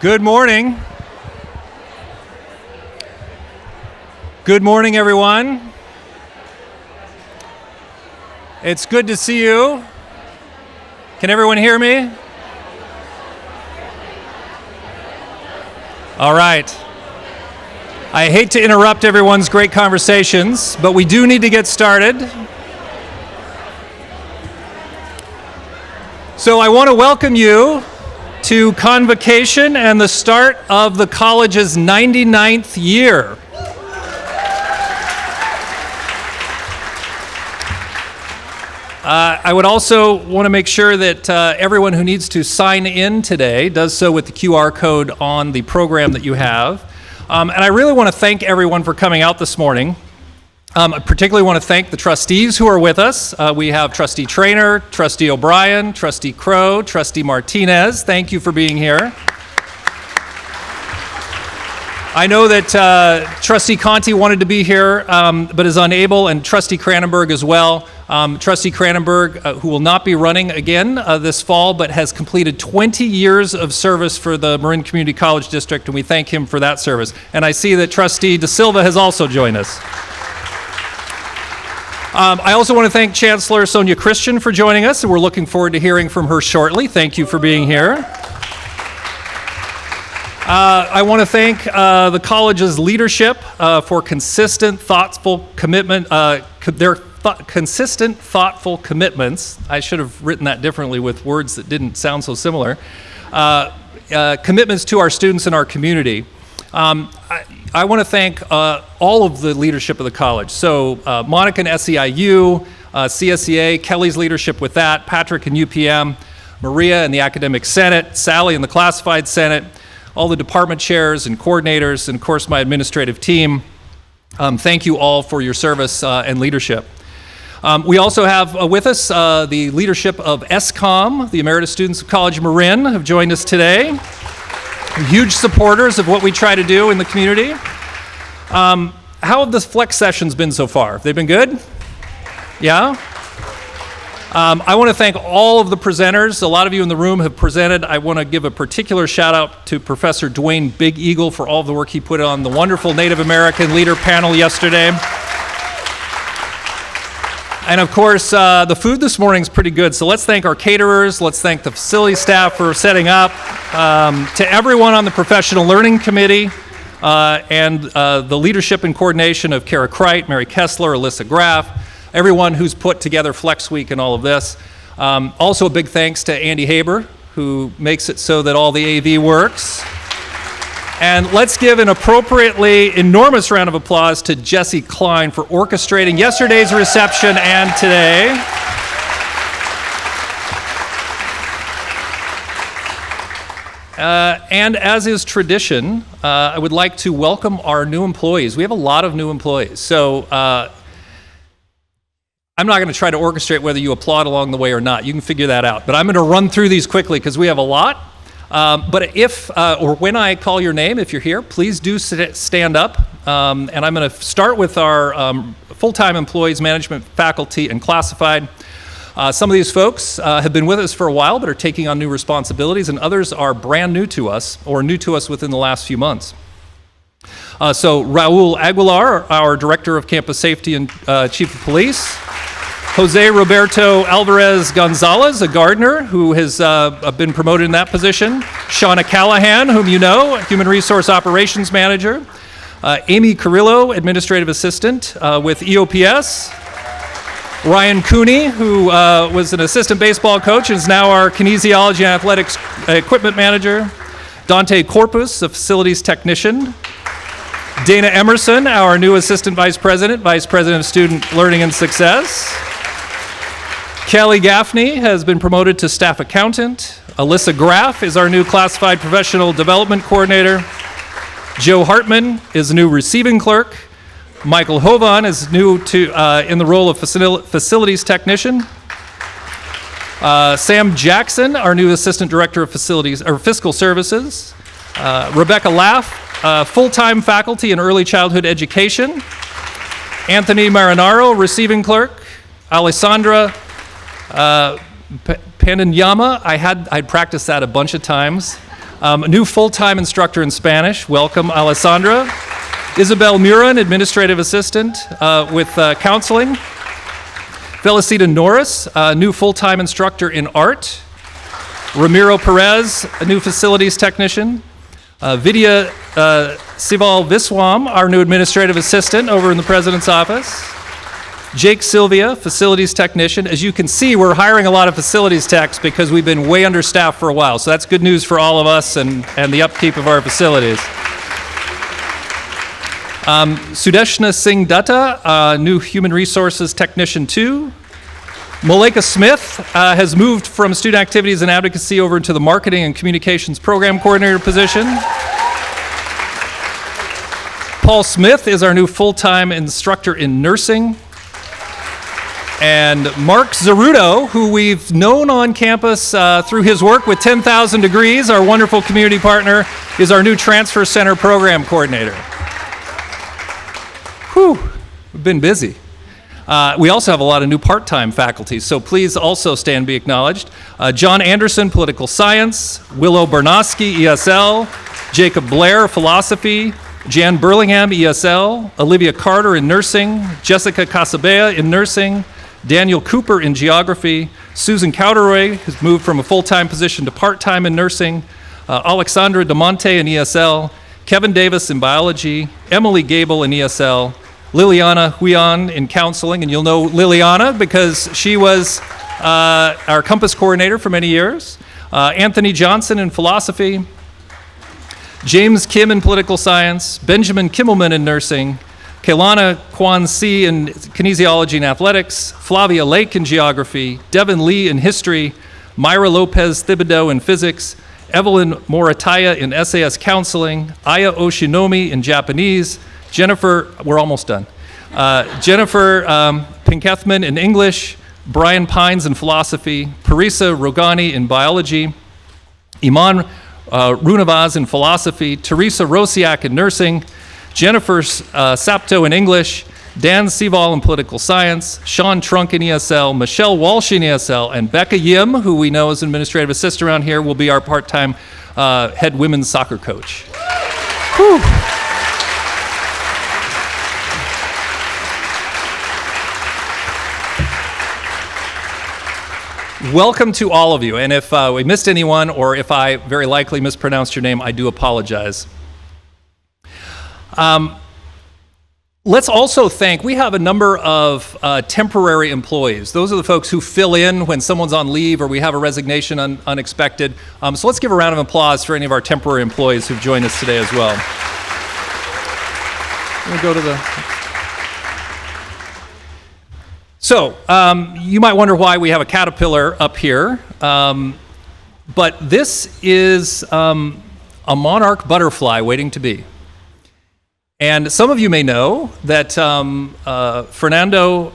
Good morning. Good morning, everyone. It's good to see you. Can everyone hear me? All right. I hate to interrupt everyone's great conversations, but we do need to get started. So I want to welcome you to Convocation and the start of the college's 99th year. I would also want to make sure that everyone who needs to sign in today does so with the QR code on the program that you have. And I really want to thank everyone for coming out this morning. I particularly want to thank the trustees who are with us. We have Trustee Traynor, Trustee O'Brien, Trustee Crow, Trustee Martinez. Thank you for being here. I know that Trustee Conti wanted to be here, but is unable, and Trustee Cranenberg as well. Trustee Cranenberg, who will not be running again this fall, but has completed 20 years of service for the Marin Community College District, and we thank him for that service. And I see that Trustee De Silva has also joined us. I also want to thank Chancellor Sonia Christian for joining us, and we're looking forward to hearing from her shortly. Thank you for being here. I want to thank the college's leadership for consistent, thoughtful commitment. Consistent, thoughtful commitments. I should have written that differently with words that didn't sound so similar. Commitments to our students and our community. I want to thank all of the leadership of the college. So Monica and SEIU, CSEA, Kelly's leadership with that, Patrick and UPM, Maria and the Academic Senate, Sally and the Classified Senate, all the department chairs and coordinators, and of course my administrative team. Thank you all for your service and leadership. We also have with us the leadership of ESCOM, the Emeritus Students of College Marin, have joined us today. Huge supporters of what we try to do in the community. How have the flex sessions been so far? Have they been good? Yeah? I want to thank all of the presenters. A lot of you in the room have presented. I want to give a particular shout out to Professor Dwayne Big Eagle for all of the work he put on the wonderful Native American leader panel yesterday. And of course, the food this morning is pretty good. So let's thank our caterers. Let's thank the facility staff for setting up. To everyone on the Professional Learning Committee and the leadership and coordination of Kara Kreit, Mary Kessler, Alyssa Graff, everyone who's put together Flex Week and all of this. Also a big thanks to Andy Haber, who makes it so that all the AV works. And let's give an appropriately enormous round of applause to Jesse Klein for orchestrating yesterday's reception and today. And as is tradition, I would like to welcome our new employees. We have a lot of new employees. So I'm not going to try to orchestrate whether you applaud along the way or not. You can figure that out. But I'm going to run through these quickly because we have a lot. But if, or when I call your name, if you're here, please do stand up. And I'm going to start with our full-time employees, management, faculty, and classified. Some of these folks have been with us for a while, but are taking on new responsibilities, and others are brand new to us, or new to us within the last few months. So Raul Aguilar, our Director of Campus Safety and Chief of Police. Jose Roberto Alvarez Gonzalez, a gardener who has been promoted in that position. Shauna Callahan, whom you know, Human Resource Operations Manager. Amy Carrillo, Administrative Assistant with EOPS. Ryan Cooney, who was an assistant baseball coach and is now our Kinesiology and Athletics Equipment Manager. Dante Corpus, a Facilities Technician. Dana Emerson, our new Assistant Vice President of Student Learning and Success. Kelly Gaffney has been promoted to Staff Accountant. Alyssa Graff is our new Classified Professional Development Coordinator. Joe Hartman is new Receiving Clerk. Michael Hovan is new to in the role of Facilities Technician. Sam Jackson, our new Assistant Director of Facilities or Fiscal Services. Rebecca Laff, full-time faculty in Early Childhood Education. Anthony Marinaro, Receiving Clerk. Alessandra Pananyama, I'd practiced that a bunch of times. A new full-time instructor in Spanish. Welcome, Alessandra. Isabel Murin, administrative assistant with counseling. Felicita Norris, a new full-time instructor in art. Ramiro Perez, a new facilities technician. Vidya Sival Viswam, our new administrative assistant over in the president's office. Jake Sylvia, facilities technician. As you can see, we're hiring a lot of facilities techs because we've been way understaffed for a while. So that's good news for all of us and the upkeep of our facilities. Sudeshna Singh Dutta, new human resources technician 2. Malika Smith has moved from student activities and advocacy over into the marketing and communications program coordinator position. Paul Smith is our new full-time instructor in nursing. And Mark Zaruto, who we've known on campus through his work with 10,000 Degrees, our wonderful community partner, is our new transfer center program coordinator. Whew, we've been busy. We also have a lot of new part-time faculty, so please also stand and be acknowledged. John Anderson, political science. Willow Bernosky, ESL. Jacob Blair, philosophy. Jan Burlingham, ESL. Olivia Carter in nursing. Jessica Casabea in nursing. Daniel Cooper in geography. Susan Cowderoy has moved from a full-time position to part-time in nursing. Alexandra DeMonte in ESL. Kevin Davis in biology. Emily Gable in ESL. Liliana Huyan in counseling, and you'll know Liliana because she was our Compass coordinator for many years. Anthony Johnson in philosophy. James Kim in political science. Benjamin Kimmelman in nursing. Kailana Kwan Si in kinesiology and athletics. Flavia Lake in geography. Devin Lee in history. Myra Lopez Thibodeau in physics. Evelyn Morataya in SAS counseling. Aya Oshinomi in Japanese. Jennifer, we're almost done. Jennifer Pinkethman in English, Brian Pines in philosophy, Parisa Rogani in biology, Iman Runavaz in philosophy, Teresa Rosiak in nursing, Jennifer Sapto in English, Dan Seval in political science, Sean Trunk in ESL, Michelle Walsh in ESL, and Becca Yim, who we know is an administrative assistant around here, will be our part-time head women's soccer coach. Whew. Welcome to all of you, and if we missed anyone or if I very likely mispronounced your name, I do apologize. Let's also thank, we have a number of temporary employees. Those are the folks who fill in when someone's on leave or we have a resignation unexpected. So let's give a round of applause for any of our temporary employees who've joined us today as well. Let me go to the... So, you might wonder why we have a caterpillar up here, but this is a monarch butterfly waiting to be. And some of you may know that Fernando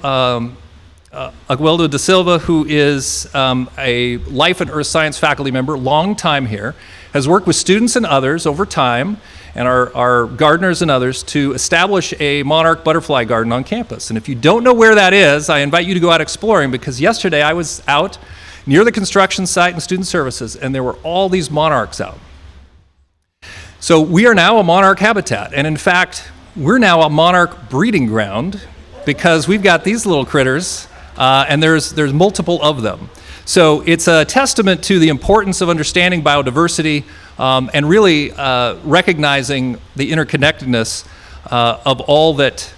Agueldo da Silva, who is a life and earth science faculty member, long time here, has worked with students and others over time, and our gardeners and others, to establish a monarch butterfly garden on campus. And if you don't know where that is, I invite you to go out exploring, because yesterday I was out near the construction site in student services, and there were all these monarchs out. So we are now a monarch habitat, and in fact, we're now a monarch breeding ground because we've got these little critters, and there's multiple of them. So it's a testament to the importance of understanding biodiversity and really recognizing the interconnectedness of all that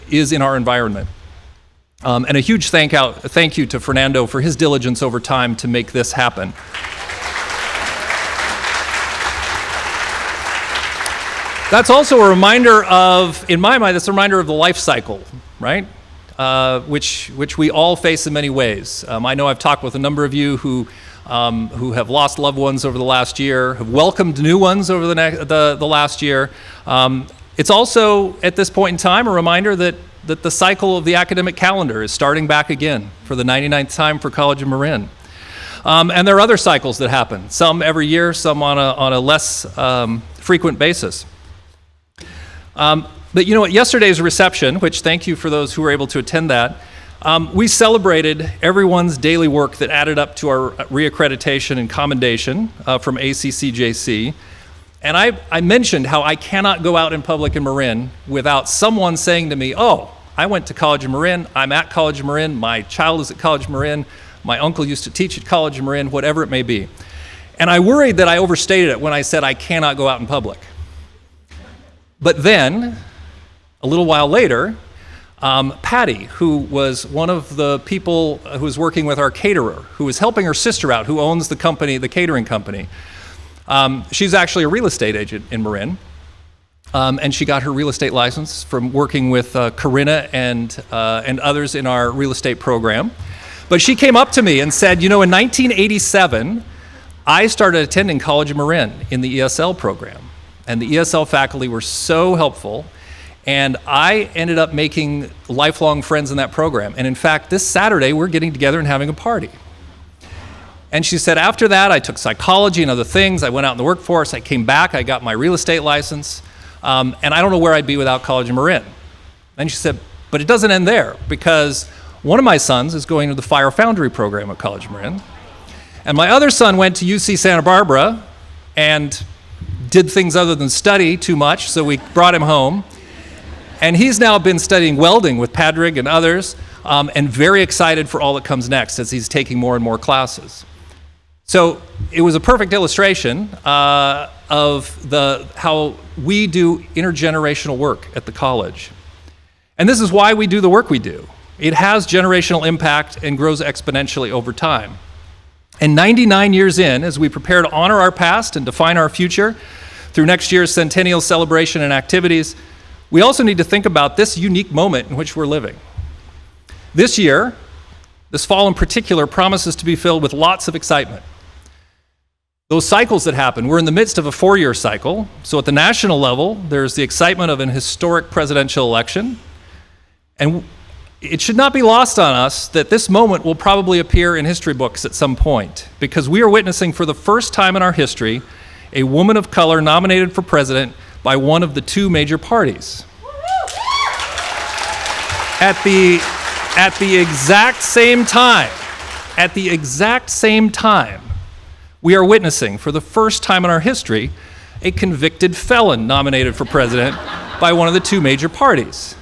is in our environment. And a huge thank you to Fernando for his diligence over time to make this happen. That's also a reminder of, in my mind, that's a reminder of the life cycle, right? Which we all face in many ways. I know I've talked with a number of you who have lost loved ones over the last year, have welcomed new ones over the last year. It's also, at this point in time, a reminder that the cycle of the academic calendar is starting back again for the 99th time for College of Marin. And there are other cycles that happen, some every year, some on a less frequent basis. But you know what, yesterday's reception, which thank you for those who were able to attend that, We celebrated everyone's daily work that added up to our reaccreditation and commendation from ACCJC. And I mentioned how I cannot go out in public in Marin without someone saying to me, oh, I went to College of Marin, I'm at College of Marin, my child is at College of Marin, my uncle used to teach at College of Marin, whatever it may be. And I worried that I overstated it when I said I cannot go out in public. But then, a little while later, Patty, who was one of the people who was working with our caterer, who was helping her sister out, who owns the company, the catering company. She's actually a real estate agent in Marin, and she got her real estate license from working with Corinna and others in our real estate program. But she came up to me and said, you know, in 1987, I started attending College of Marin in the ESL program, and the ESL faculty were so helpful. And I ended up making lifelong friends in that program. And in fact, this Saturday, we're getting together and having a party. And she said, after that, I took psychology and other things. I went out in the workforce. I came back. I got my real estate license. And I don't know where I'd be without College of Marin. And she said, but it doesn't end there, because one of my sons is going to the Fire Foundry program at College of Marin. And my other son went to UC Santa Barbara and did things other than study too much, so we brought him home. And he's now been studying welding with Padraig and others, and very excited for all that comes next as he's taking more and more classes. So it was a perfect illustration of how we do intergenerational work at the college. And this is why we do the work we do. It has generational impact and grows exponentially over time. And 99 years in, as we prepare to honor our past and define our future through next year's centennial celebration and activities, we also need to think about this unique moment in which we're living. This year, this fall in particular, promises to be filled with lots of excitement. Those cycles that happen, we're in the midst of a 4-year cycle. So at the national level, there's the excitement of an historic presidential election. And it should not be lost on us that this moment will probably appear in history books at some point, because we are witnessing for the first time in our history a woman of color nominated for president by one of the two major parties. At the exact same time, we are witnessing for the first time in our history a convicted felon nominated for president by one of the two major parties.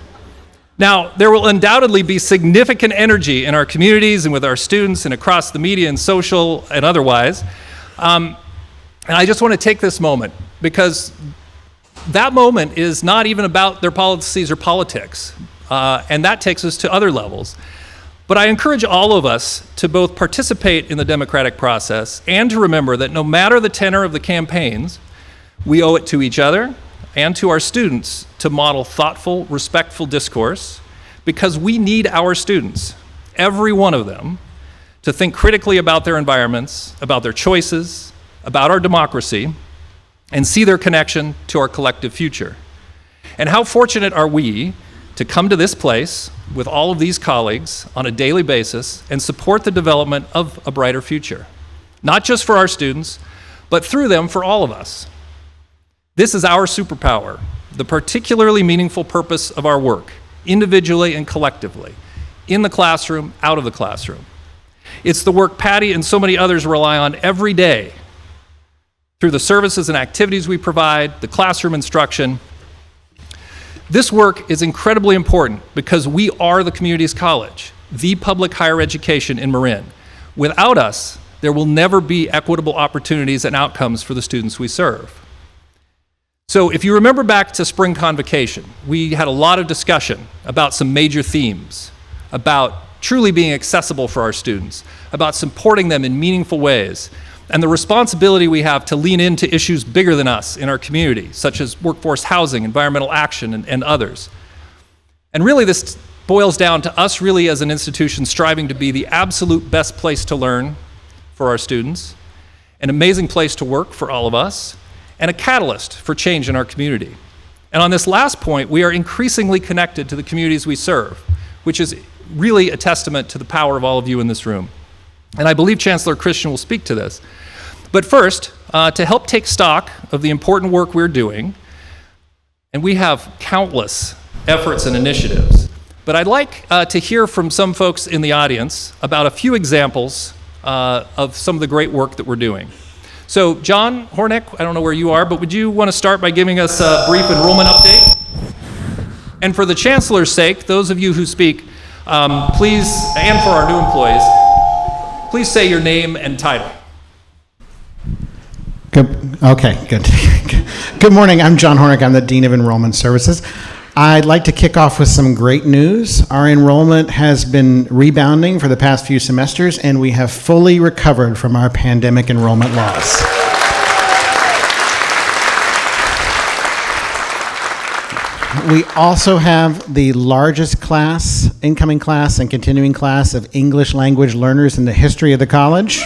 Now, there will undoubtedly be significant energy in our communities and with our students and across the media and social and otherwise. And I just want to take this moment, because that moment is not even about their policies or politics, and that takes us to other levels. But I encourage all of us to both participate in the democratic process and to remember that no matter the tenor of the campaigns, we owe it to each other and to our students to model thoughtful, respectful discourse, because we need our students, every one of them, to think critically about their environments, about their choices, about our democracy, and see their connection to our collective future. And how fortunate are we to come to this place with all of these colleagues on a daily basis and support the development of a brighter future, not just for our students, but through them for all of us. This is our superpower, the particularly meaningful purpose of our work, individually and collectively, in the classroom, out of the classroom. It's the work Patty and so many others rely on every day through the services and activities we provide, the classroom instruction. This work is incredibly important because we are the community's college, the public higher education in Marin. Without us, there will never be equitable opportunities and outcomes for the students we serve. So if you remember back to spring convocation, we had a lot of discussion about some major themes, about truly being accessible for our students, about supporting them in meaningful ways, and the responsibility we have to lean into issues bigger than us in our community, such as workforce housing, environmental action, and others. And really this boils down to us really as an institution striving to be the absolute best place to learn for our students, an amazing place to work for all of us, and a catalyst for change in our community. And on this last point, we are increasingly connected to the communities we serve, which is really a testament to the power of all of you in this room. And I believe Chancellor Christian will speak to this. But first, to help take stock of the important work we're doing, and we have countless efforts and initiatives, But I'd like to hear from some folks in the audience about a few examples of some of the great work that we're doing. So John Hornick, I don't know where you are, but would you want to start by giving us a brief enrollment update? And for the Chancellor's sake, those of you who speak, please, and for our new employees, please say your name and title. Good. Good morning. I'm John Hornick. I'm the Dean of Enrollment Services. I'd like to kick off with some great news. Our enrollment has been rebounding for the past few semesters, and we have fully recovered from our pandemic enrollment loss. We also have the largest class, incoming class and continuing class of English language learners in the history of the college.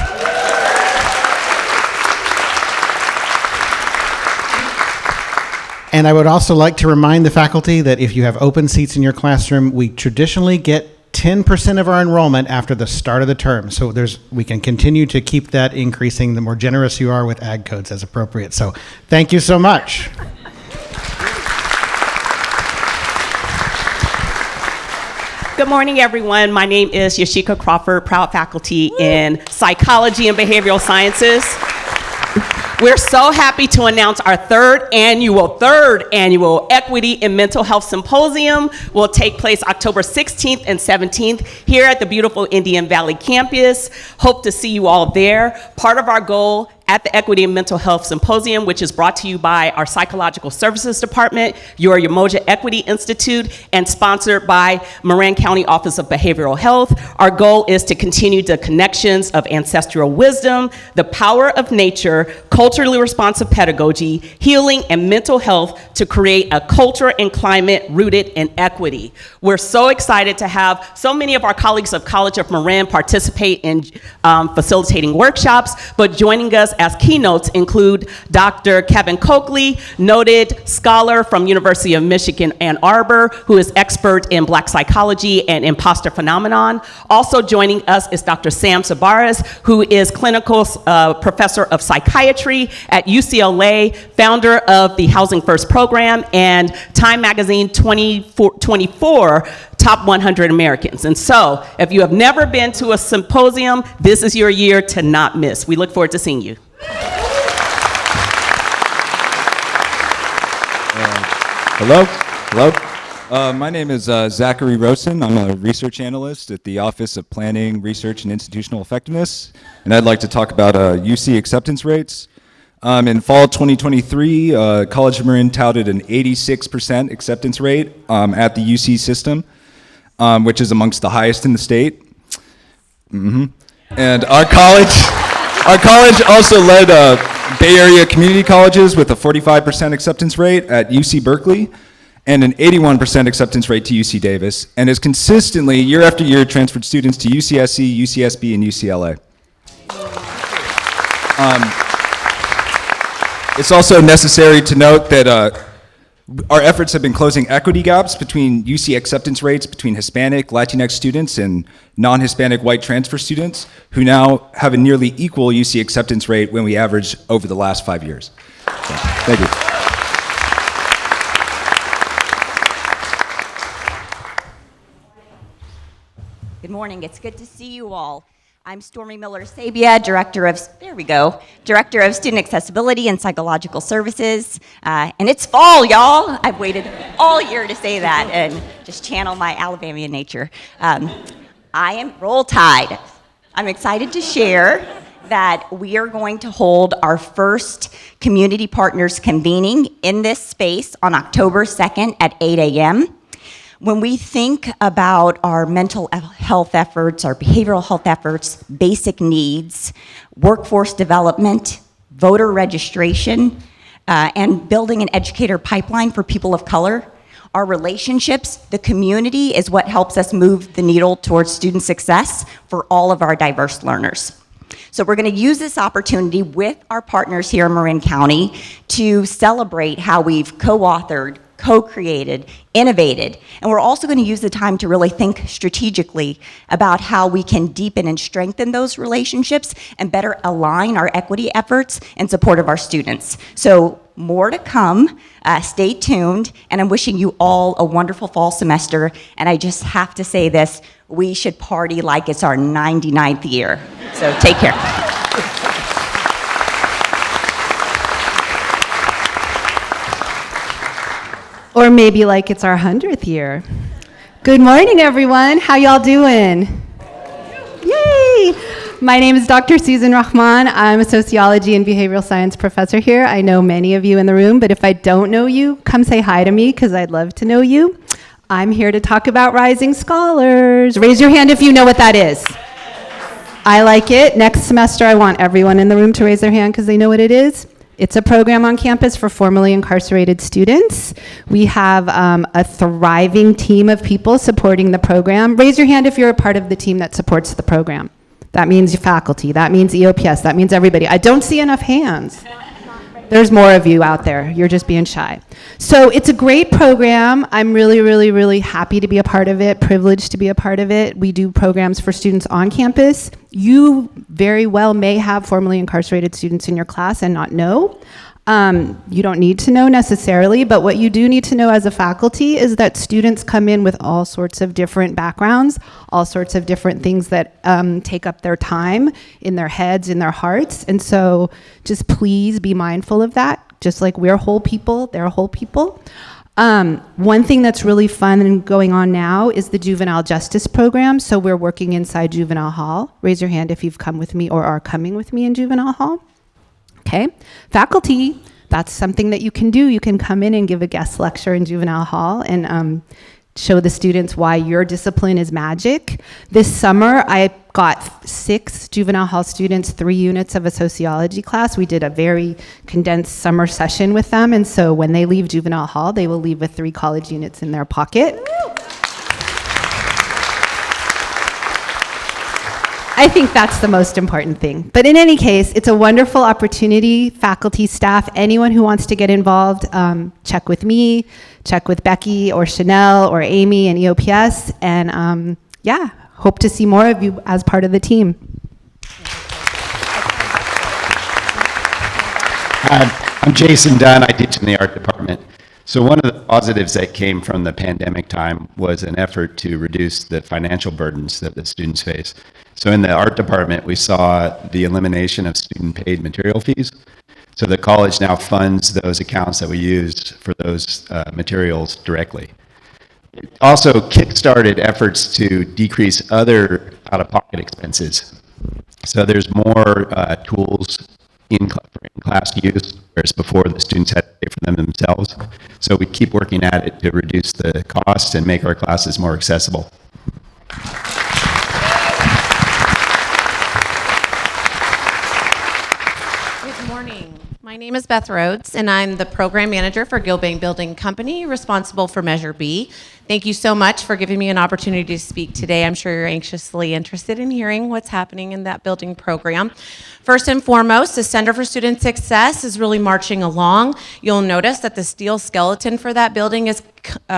And I would also like to remind the faculty that if you have open seats in your classroom, we traditionally get 10% of our enrollment after the start of the term. So we can continue to keep that increasing the more generous you are with ag codes as appropriate. So thank you so much. Good morning, everyone. My name is Yashika Crawford, proud faculty in psychology and behavioral sciences. We're so happy to announce our third annual Equity in Mental Health Symposium will take place October 16th and 17th here at the beautiful Indian Valley campus. Hope to see you all there. Part of our goal at the Equity in Mental Health Symposium, which is brought to you by our Psychological Services Department, your Umoja Equity Institute, and sponsored by Marin County Office of Behavioral Health. Our goal is to continue the connections of ancestral wisdom, the power of nature, culturally responsive pedagogy, healing, and mental health to create a culture and climate rooted in equity. We're so excited to have so many of our colleagues of College of Marin participate in facilitating workshops, but joining us as keynotes include Dr. Kevin Coakley, noted scholar from University of Michigan, Ann Arbor, who is expert in Black psychology and imposter phenomenon. Also joining us is Dr. Sam Sabaris, who is clinical professor of psychiatry at UCLA, founder of the Housing First program, and Time Magazine 2024 Top 100 Americans. And so, if you have never been to a symposium, this is your year to not miss. We look forward to seeing you. Hello. My name is Zachary Rosen. I'm a research analyst at the Office of Planning, Research, and Institutional Effectiveness, and I'd like to talk about UC acceptance rates. In fall 2023, College of Marin touted an 86% acceptance rate at the UC system, which is amongst the highest in the state. And our college also led Bay Area community colleges with a 45% acceptance rate at UC Berkeley and an 81% acceptance rate to UC Davis, and has consistently, year after year, transferred students to UCSC, UCSB, and UCLA. It's also necessary to note that our efforts have been closing equity gaps between UC acceptance rates between Hispanic, Latinx students and non-Hispanic white transfer students, who now have a nearly equal UC acceptance rate when we average over the last 5 years. So, thank you. Good morning. It's good to see you all. I'm Stormy Miller-Sabia, Director of Student Accessibility and Psychological Services. And it's fall, y'all. I've waited all year to say that and just channel my Alabamian nature. I am Roll Tide. I'm excited to share that we are going to hold our first community partners convening in this space on October 2nd at 8 a.m. When we think about our mental health efforts, our behavioral health efforts, basic needs, workforce development, voter registration, and building an educator pipeline for people of color, our relationships, the community is what helps us move the needle towards student success for all of our diverse learners. So we're going to use this opportunity with our partners here in Marin County to celebrate how we've co-authored, co-created, innovated, and we're also going to use the time to really think strategically about how we can deepen and strengthen those relationships and better align our equity efforts in support of our students. So more to come. Stay tuned, and I'm wishing you all a wonderful fall semester. And I just have to say this, we should party like it's our 99th year. So take care. Or maybe like it's our 100th year. Good morning, everyone. How y'all doing? Yay! My name is Dr. Susan Rahman. I'm a sociology and behavioral science professor here. I know many of you in the room, but if I don't know you, come say hi to me because I'd love to know you. I'm here to talk about Rising Scholars. Raise your hand if you know what that is. I like it. Next semester, I want everyone in the room to raise their hand because they know what it is. It's a program on campus for formerly incarcerated students. We have a thriving team of people supporting the program. Raise your hand if you're a part of the team that supports the program. That means your faculty, that means EOPS, that means everybody. I don't see enough hands. There's more of you out there. You're just being shy. So it's a great program. I'm really, really, really happy to be a part of it, privileged to be a part of it. We do programs for students on campus. You very well may have formerly incarcerated students in your class and not know. You don't need to know necessarily, but what you do need to know as a faculty is that students come in with all sorts of different backgrounds, all sorts of different things that take up their time in their heads, in their hearts. And so just please be mindful of that. Just like we're whole people, they're whole people. One thing that's really fun and going on now is the juvenile justice program. So we're working inside juvenile hall. Raise your hand if you've come with me or are coming with me in juvenile hall. Okay, faculty, that's something that you can do. You can come in and give a guest lecture in juvenile hall and show the students why your discipline is magic. This summer, I got 6 juvenile hall students, 3 units of a sociology class. We did a very condensed summer session with them, and so when they leave juvenile hall, they will leave with 3 college units in their pocket. I think that's the most important thing. But in any case, it's a wonderful opportunity. Faculty, staff, anyone who wants to get involved, check with me, check with Becky or Chanel or Amy and EOPS. And yeah, hope to see more of you as part of the team. I'm Jason Dunn. I teach in the art department. So one of the positives that came from the pandemic time was an effort to reduce the financial burdens that the students face. So in the art department, we saw the elimination of student-paid material fees. So the college now funds those accounts that we use for those materials directly. It also kick-started efforts to decrease other out-of-pocket expenses. So there's more tools in class use, whereas before the students had to pay for them themselves. So we keep working at it to reduce the cost and make our classes more accessible. Good morning. My name is Beth Rhodes, and I'm the program manager for Gilbane Building Company, responsible for Measure B. Thank you so much for giving me an opportunity to speak today. I'm sure you're anxiously interested in hearing what's happening in that building program. First and foremost, the Center for Student Success is really marching along. You'll notice that the steel skeleton for that building is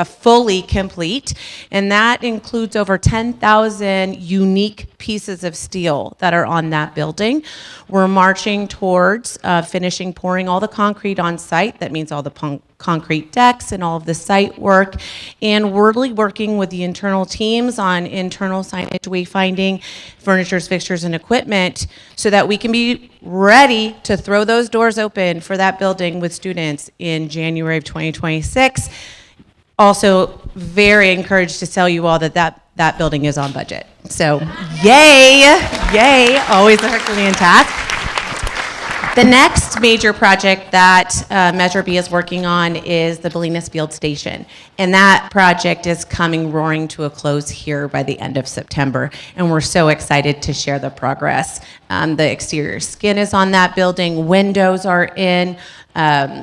fully complete, and that includes over 10,000 unique pieces of steel that are on that building. We're marching towards finishing pouring all the concrete on site. That means all the concrete decks and all of the site work, and we're really working with the internal teams on internal signage, wayfinding, furnitures, fixtures, and equipment so that we can be ready to throw those doors open for that building with students in January of 2026. Also, very encouraged to tell you all that that building is on budget. So, yay, always a Herculean task. The next major project that Measure B is working on is the Bolinas Field Station. And that project is coming roaring to a close here by the end of September. And we're so excited to share the progress. The exterior skin is on that building, windows are in,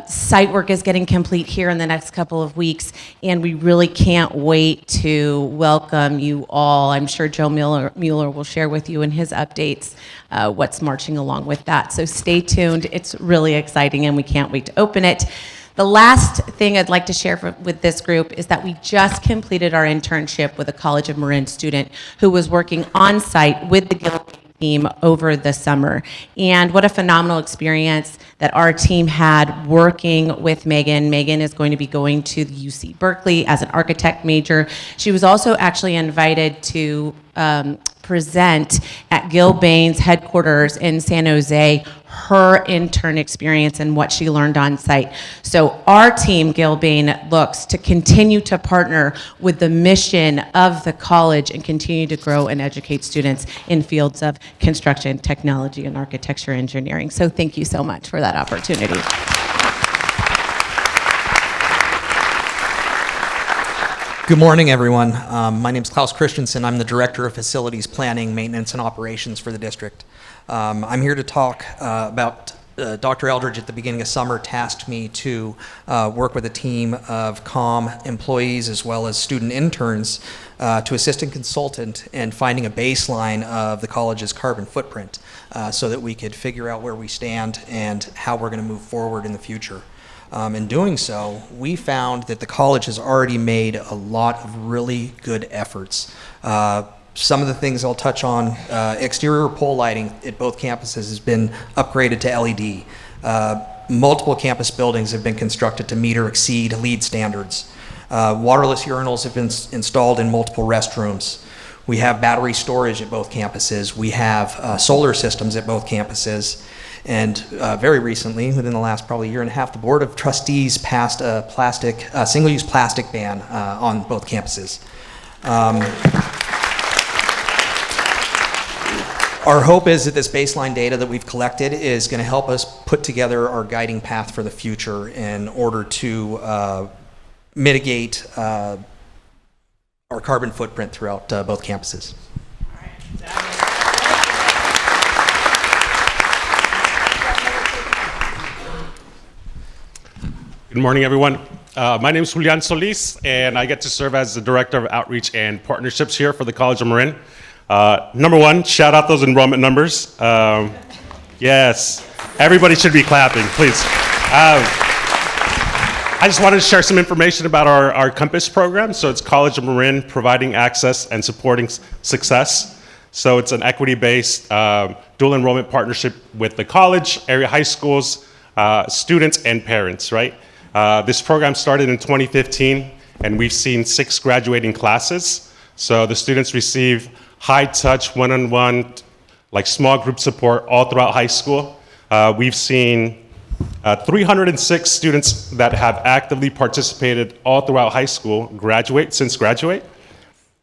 site work is getting complete here in the next couple of weeks, and we really can't wait to welcome you all. I'm sure Joe Mueller will share with you in his updates what's marching along with that. So stay tuned. It's really exciting, and we can't wait to open it. The last thing I'd like to share with this group is that we just completed our internship with a College of Marin student who was working on site with the Gilbane team over the summer. And what a phenomenal experience that our team had working with Megan. Megan is going to be going to the UC Berkeley as an architect major. She was also actually invited to present at Gilbane's headquarters in San Jose her intern experience and what she learned on site. So our team, Gilbane, looks to continue to partner with the mission of the college and continue to grow and educate students in fields of construction, technology, and architecture engineering. So thank you so much for that opportunity. Good morning, everyone. My name is Klaus Christensen. I'm the Director of Facilities Planning, Maintenance, and Operations for the district. I'm here to talk about Dr. Eldridge at the beginning of summer tasked me to work with a team of COM employees as well as student interns to assist and consultant in finding a baseline of the college's carbon footprint so that we could figure out where we stand and how we're going to move forward in the future. In doing so, we found that the college has already made a lot of really good efforts. Some of the things I'll touch on, exterior pole lighting at both campuses has been upgraded to LED. Multiple campus buildings have been constructed to meet or exceed LEED standards. Waterless urinals have been installed in multiple restrooms. We have battery storage at both campuses. We have solar systems at both campuses. And very recently, within the last probably year and a half, the Board of Trustees passed a single-use plastic ban on both campuses. Our hope is that this baseline data that we've collected is going to help us put together our guiding path for the future in order to mitigate our carbon footprint throughout both campuses. Good morning, everyone. My name is Julian Solis, and I get to serve as the Director of Outreach and Partnerships here for the College of Marin. Number one, shout out those enrollment numbers. Yes, everybody should be clapping, please. I just wanted to share some information about our Compass program. So it's College of Marin providing access and supporting success. So it's an equity-based dual enrollment partnership with the college, area high schools, students, and parents, right? This program started in 2015, and we've seen 6 graduating classes. So the students receive high-touch, one-on-one, like small group support all throughout high school. We've seen 306 students that have actively participated all throughout high school since graduate.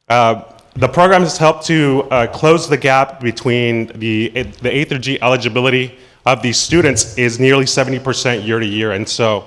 The program has helped to close the gap between the A through G eligibility of these students is nearly 70% year to year. And so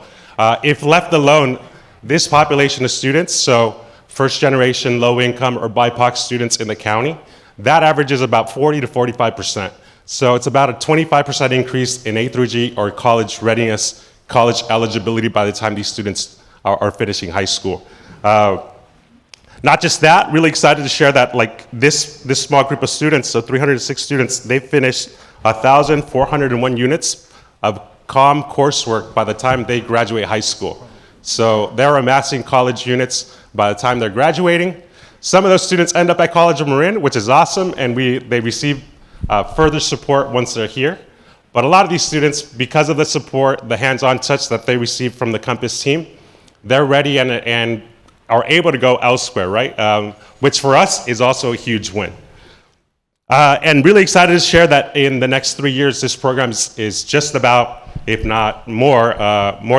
if left alone, this population of students, so first generation, low income, or BIPOC students in the county, that averages about 40 to 45%. So it's about a 25% increase in A through G or college readiness, college eligibility by the time these students are finishing high school. Not just that, really excited to share that like this small group of students, so 306 students, they finished 1,401 units of COM coursework by the time they graduate high school. So they're amassing college units by the time they're graduating. Some of those students end up at College of Marin, which is awesome, and they receive further support once they're here. But a lot of these students, because of the support, the hands-on touch that they receive from the Compass team, they're ready and are able to go elsewhere, right? Which for us is also a huge win. And really excited to share that in the next 3 years, this program is just about, if not more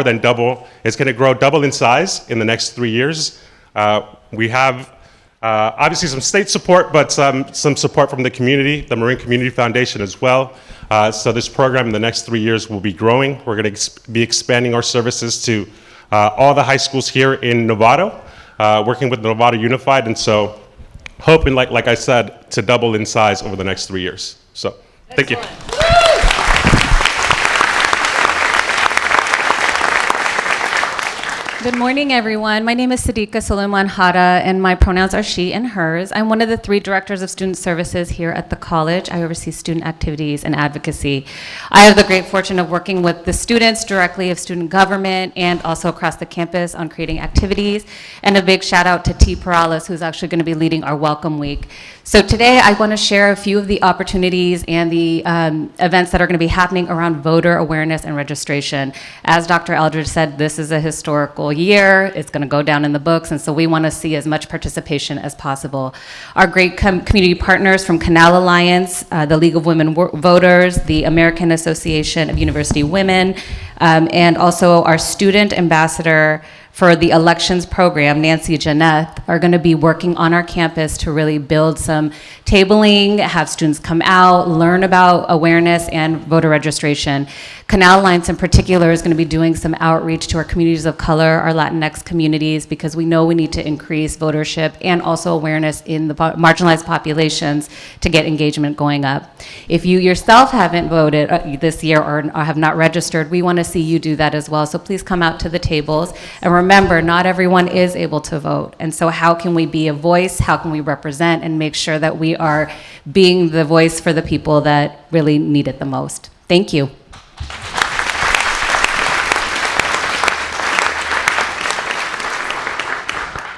than double. It's going to grow double in size in the next 3 years. We have obviously some state support, but some support from the community, the Marin Community Foundation as well. So this program in the next 3 years will be growing. We're going to be expanding our services to all the high schools here in Novato, working with Novato Unified, and so hoping, like I said, to double in size over the next 3 years. So, thank you. Good morning, everyone. My name is Sadiqa Suleiman Hada, and my pronouns are she and hers. I'm one of the 3 directors of student services here at the college. I oversee student activities and advocacy. I have the great fortune of working with the students directly of student government and also across the campus on creating activities. And a big shout out to T. Perales, who's actually going to be leading our Welcome Week. So today I want to share a few of the opportunities and the events that are going to be happening around voter awareness and registration. As Dr. Eldridge said, this is a historical year. It's going to go down in the books, and so we want to see as much participation as possible. Our great community partners from Canal Alliance, the League of Women Voters, the American Association of University Women, and also our student ambassador for the elections program, Nancy Janeth, are going to be working on our campus to really build some tabling, have students come out, learn about awareness and voter registration. Canal Alliance in particular is going to be doing some outreach to our communities of color, our Latinx communities, because we know we need to increase votership and also awareness in the marginalized populations to get engagement going up. If you yourself haven't voted this year or have not registered, we want to see you do that as well. So please come out to the tables. And remember, not everyone is able to vote. And so how can we be a voice? How can we represent and make sure that we are being the voice for the people that really need it the most? Thank you.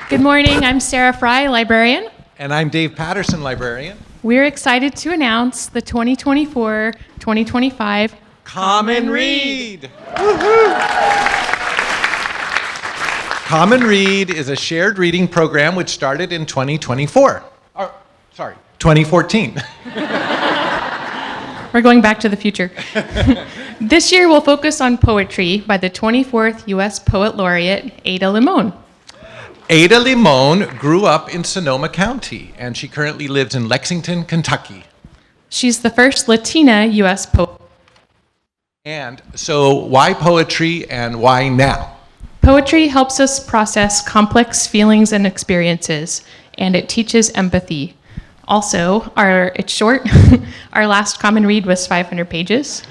Good morning, I'm Sarah Fry, librarian. And I'm Dave Patterson, librarian. We're excited to announce the 2024-2025 Common Read! Woohoo! Common Read is a shared reading program which started in 2014. We're going back to the future. This year we'll focus on poetry by the 24th U.S. Poet Laureate, Ada Limon. Ada Limon grew up in Sonoma County, and she currently lives in Lexington, Kentucky. She's the first Latina U.S. poet. And so why poetry and why now? Poetry helps us process complex feelings and experiences, and it teaches empathy. Also, it's short. Our last common read was 500 pages.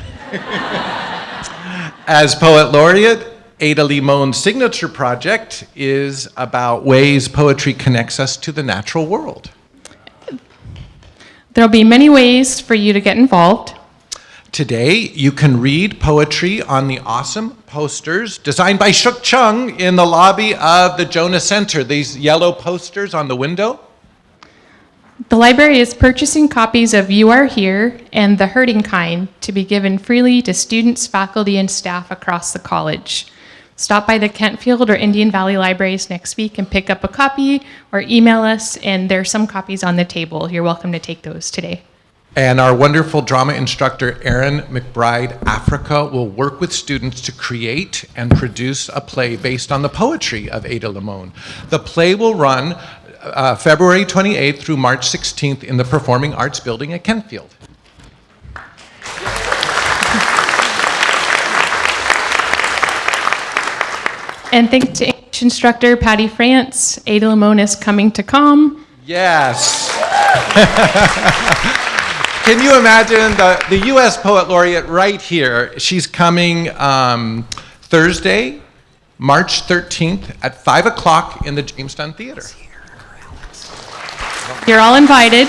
As Poet Laureate, Ada Limon's signature project is about ways poetry connects us to the natural world. There'll be many ways for you to get involved. Today, you can read poetry on the awesome posters designed by Shuk Chung in the lobby of the Jonah Center. These yellow posters on the window. The library is purchasing copies of You Are Here and The Hurting Kind to be given freely to students, faculty, and staff across the college. Stop by the Kentfield or Indian Valley libraries next week and pick up a copy, or email us, and there are some copies on the table. You're welcome to take those today. And our wonderful drama instructor, Erin McBride Africa, will work with students to create and produce a play based on the poetry of Ada Limon. The play will run February 28th through March 16th in the Performing Arts Building at Kentfield. And thanks to English instructor Patty France, Ada Limon is coming to COM. Yes. Can you imagine the U.S. Poet Laureate right here? She's coming Thursday, March 13th at 5 o'clock in the Jamestown Theater. You're all invited.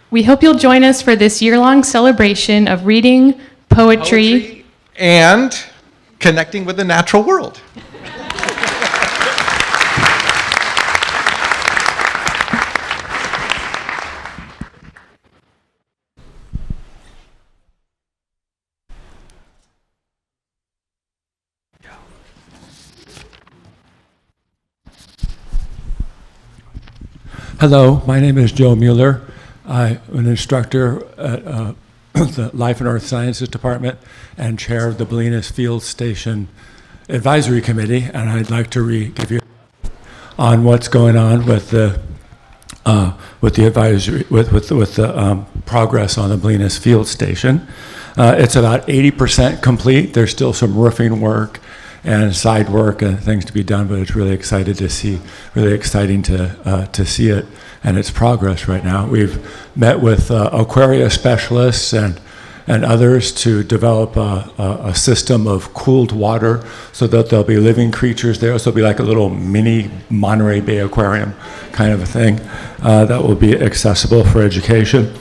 We hope you'll join us for this year-long celebration of reading, poetry, and connecting with the natural world. Hello, my name is Joe Mueller. I'm an instructor at the Life and Earth Sciences Department and chair of the Bolinas Field Station Advisory Committee, and I'd like to give you on what's going on with the advisory with the progress on the Bolinas Field Station. It's about 80% complete. There's still some roofing work and side work and things to be done, but it's really exciting to see it and its progress right now. We've met with aquaria specialists and and others to develop a system of cooled water so that there'll be living creatures there. So it'll be like a little mini Monterey Bay Aquarium kind of a thing that will be accessible for education.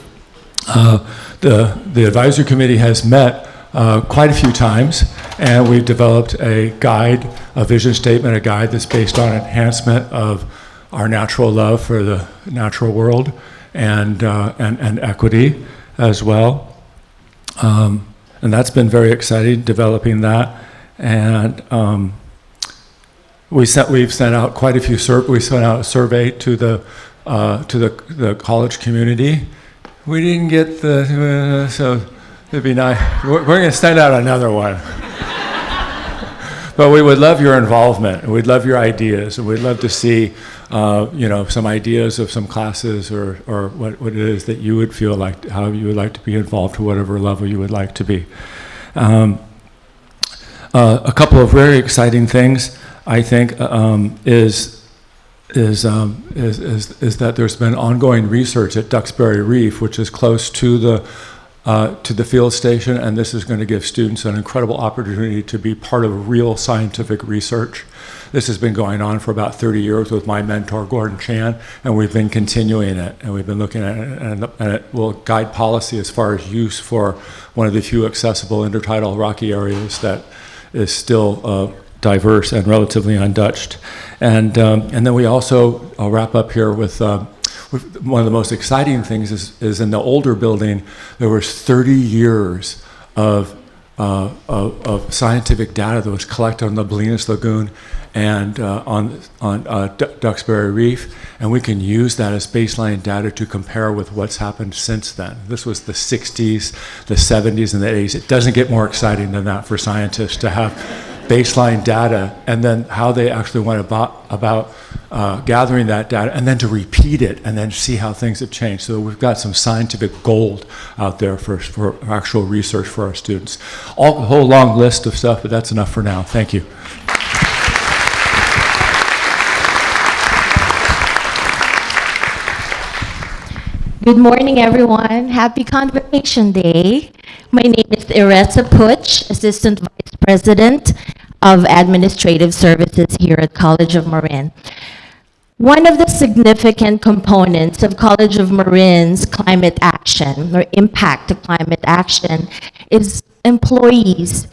The advisory committee has met quite a few times, and we've developed a guide, a vision statement, a guide that's based on enhancement of our natural love for the natural world and equity as well. And that's been very exciting, developing that. And we've sent out quite a few we sent out a survey to the college community. We didn't get so it'd be nice. We're going to send out another one. But we would love your involvement, and we'd love your ideas, and we'd love to see, some ideas of some classes or what it is that you would feel like, how you would like to be involved to whatever level you would like to be. A couple of very exciting things, I think, is that there's been ongoing research at Duxbury Reef, which is close to the field station, and this is going to give students an incredible opportunity to be part of real scientific research. This has been going on for about 30 years with my mentor, Gordon Chan, and we've been continuing it, and we've been looking at it, and it will guide policy as far as use for one of the few accessible intertidal rocky areas that is still diverse and relatively untouched. And then we also, I'll wrap up here with one of the most exciting things is in the older building, there was 30 years of scientific data that was collected on the Bolinas Lagoon and on Duxbury Reef, and we can use that as baseline data to compare with what's happened since then. This was the 60s, the 70s, and the 80s. It doesn't get more exciting than that for scientists to have baseline data, and then how they actually went about gathering that data, and then to repeat it, and then see how things have changed. So we've got some scientific gold out there for actual research for our students. A whole long list of stuff, but that's enough for now. Thank you. Good morning, everyone. Happy Convocation Day. My name is Eresa Puch, Assistant Vice President of Administrative Services here at College of Marin. One of the significant components of College of Marin's climate action or impact to climate action is employees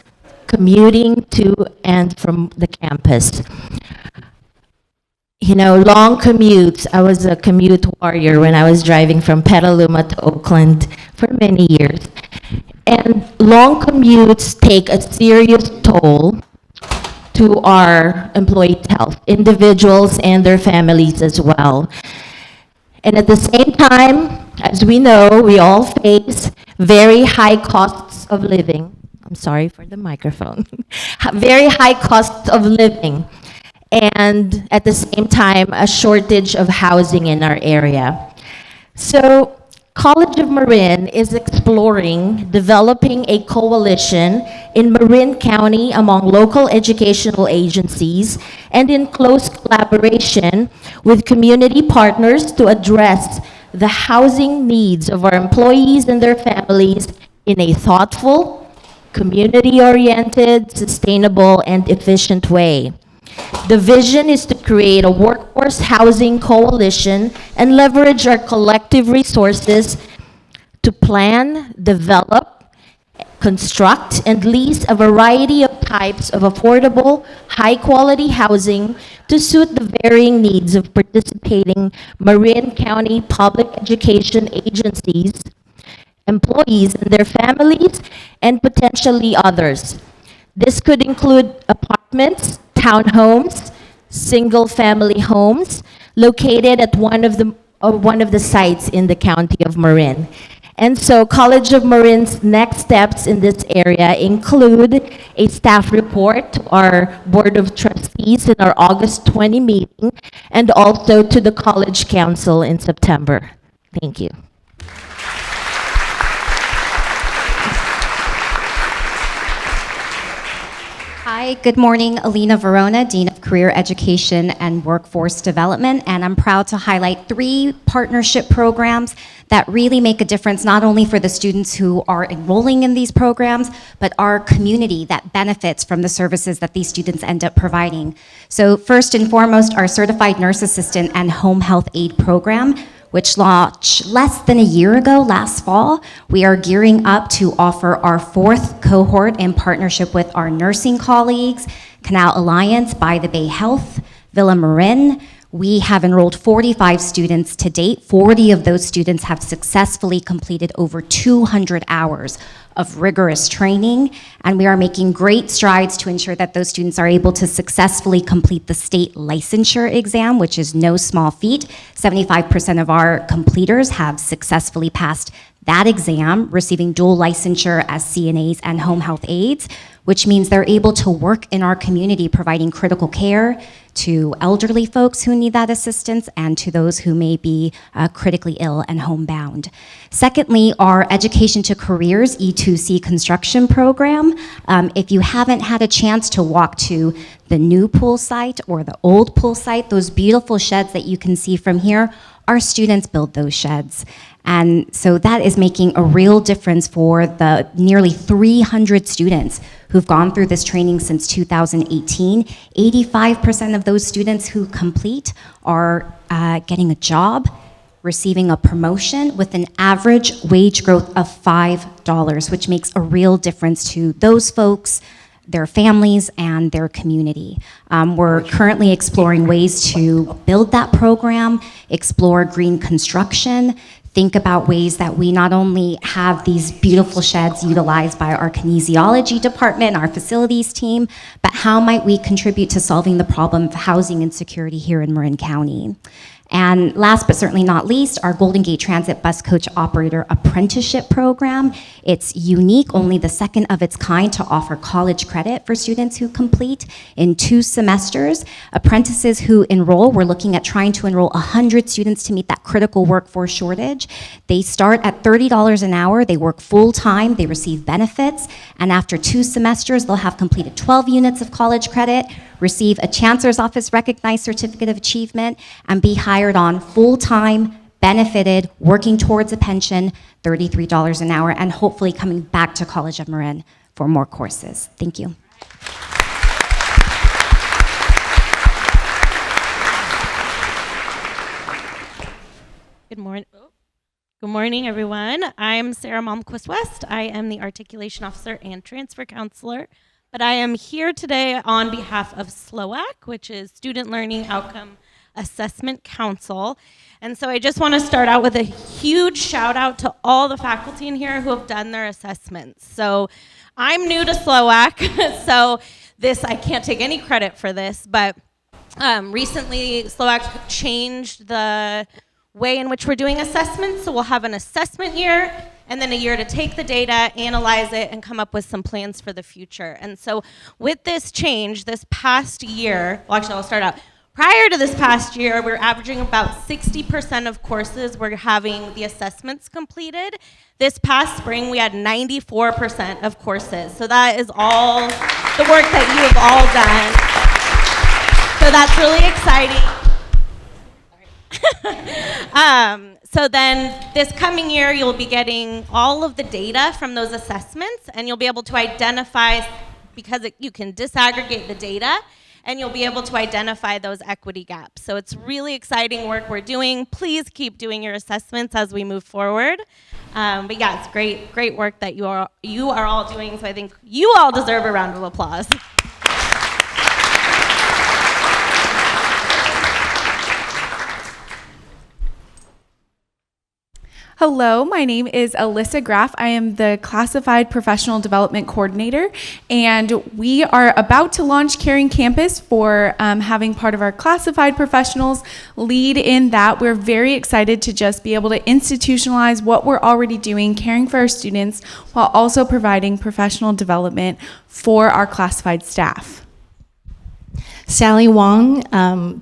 commuting to and from the campus. You know, long commutes. I was a commute warrior when I was driving from Petaluma to Oakland for many years. And long commutes take a serious toll to our employees' health, individuals and their families as well. And at the same time, as we know, we all face very high costs of living. I'm sorry for the microphone. Very high costs of living. And at the same time, a shortage of housing in our area. So College of Marin is exploring developing a coalition in Marin County among local educational agencies and in close collaboration with community partners to address the housing needs of our employees and their families in a thoughtful, community-oriented, sustainable, and efficient way. The vision is to create a workforce housing coalition and leverage our collective resources to plan, develop, construct, and lease a variety of types of affordable, high-quality housing to suit the varying needs of participating Marin County public education agencies, employees and their families, and potentially others. This could include apartments, townhomes, single-family homes located at one of the sites in the county of Marin. And so College of Marin's next steps in this area include a staff report to our Board of Trustees in our August 20 meeting and also to the College Council in September. Thank you. Hi, good morning. Alina Verona, Dean of career education and workforce development, and I'm proud to highlight 3 partnership programs that really make a difference not only for the students who are enrolling in these programs, but our community that benefits from the services that these students end up providing. So first and foremost, our Certified Nurse Assistant and Home Health Aide program, which launched less than a year ago, last fall. We are gearing up to offer our 4th cohort in partnership with our nursing colleagues, Canal Alliance, By the Bay Health, Villa Marin. We have enrolled 45 students to date. 40 of those students have successfully completed over 200 hours of rigorous training, and we are making great strides to ensure that those students are able to successfully complete the state licensure exam, which is no small feat. 75% of our completers have successfully passed that exam, receiving dual licensure as CNAs and home health aides, which means they're able to work in our community providing critical care to elderly folks who need that assistance and to those who may be critically ill and homebound. Secondly, our Education to Careers E2C construction program. If you haven't had a chance to walk to the new pool site or the old pool site, those beautiful sheds that you can see from here, our students build those sheds. And so that is making a real difference for the nearly 300 students who've gone through this training since 2018. 85% of those students who complete are getting a job, receiving a promotion with an average wage growth of $5, which makes a real difference to those folks, their families, and their community. We're currently exploring ways to build that program, explore green construction, think about ways that we not only have these beautiful sheds utilized by our kinesiology department, our facilities team, but how might we contribute to solving the problem of housing insecurity here in Marin County. And last but certainly not least, our Golden Gate Transit Bus Coach Operator Apprenticeship Program. It's unique, only the second of its kind to offer college credit for students who complete in 2 semesters. Apprentices who enroll, we're looking at trying to enroll 100 students to meet that critical workforce shortage. They start at $30 an hour, they work full-time, they receive benefits, and after 2 semesters, they'll have completed 12 units of college credit, receive a Chancellor's Office recognized Certificate of Achievement, and be hired on full-time, benefited, working towards a pension, $33 an hour, and hopefully coming back to College of Marin for more courses. Thank you. Good morning. Good morning, everyone. I'm Sarah Malmquist West. I am the Articulation Officer and Transfer Counselor. But I am here today on behalf of SLOAC, which is Student Learning Outcome Assessment Council. And so I just want to start out with a huge shout out to all the faculty in here who have done their assessments. So I'm new to SLOAC, so I can't take any credit for this, but recently SLOAC changed the way in which we're doing assessments. So we'll have an assessment year and then a year to take the data, analyze it, and come up with some plans for the future. And so with this change, this past year, well, actually I'll start out. Prior to this past year, we're averaging about 60% of courses we're having the assessments completed. This past spring, we had 94% of courses. So that is all the work that you have all done. So that's really exciting. So then this coming year, you'll be getting all of the data from those assessments, and you'll be able to identify, because you can disaggregate the data, and you'll be able to identify those equity gaps. So it's really exciting work we're doing. Please keep doing your assessments as we move forward. But yeah, it's great work that you are all doing, so I think you all deserve a round of applause. Hello, my name is Alyssa Graff. I am the Classified Professional Development Coordinator, and we are about to launch Caring Campus for having part of our classified professionals lead in that. We're very excited to just be able to institutionalize what we're already doing, caring for our students, while also providing professional development for our classified staff. Sally Wong,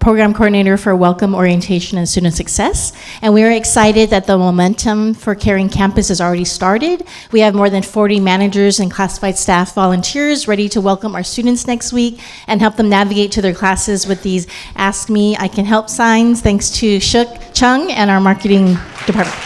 Program Coordinator for Welcome, Orientation, and Student Success. And we are excited that the momentum for Caring Campus has already started. We have more than 40 managers and classified staff volunteers ready to welcome our students next week and help them navigate to their classes with these Ask Me, I Can Help signs, thanks to Shook Chung and our marketing department.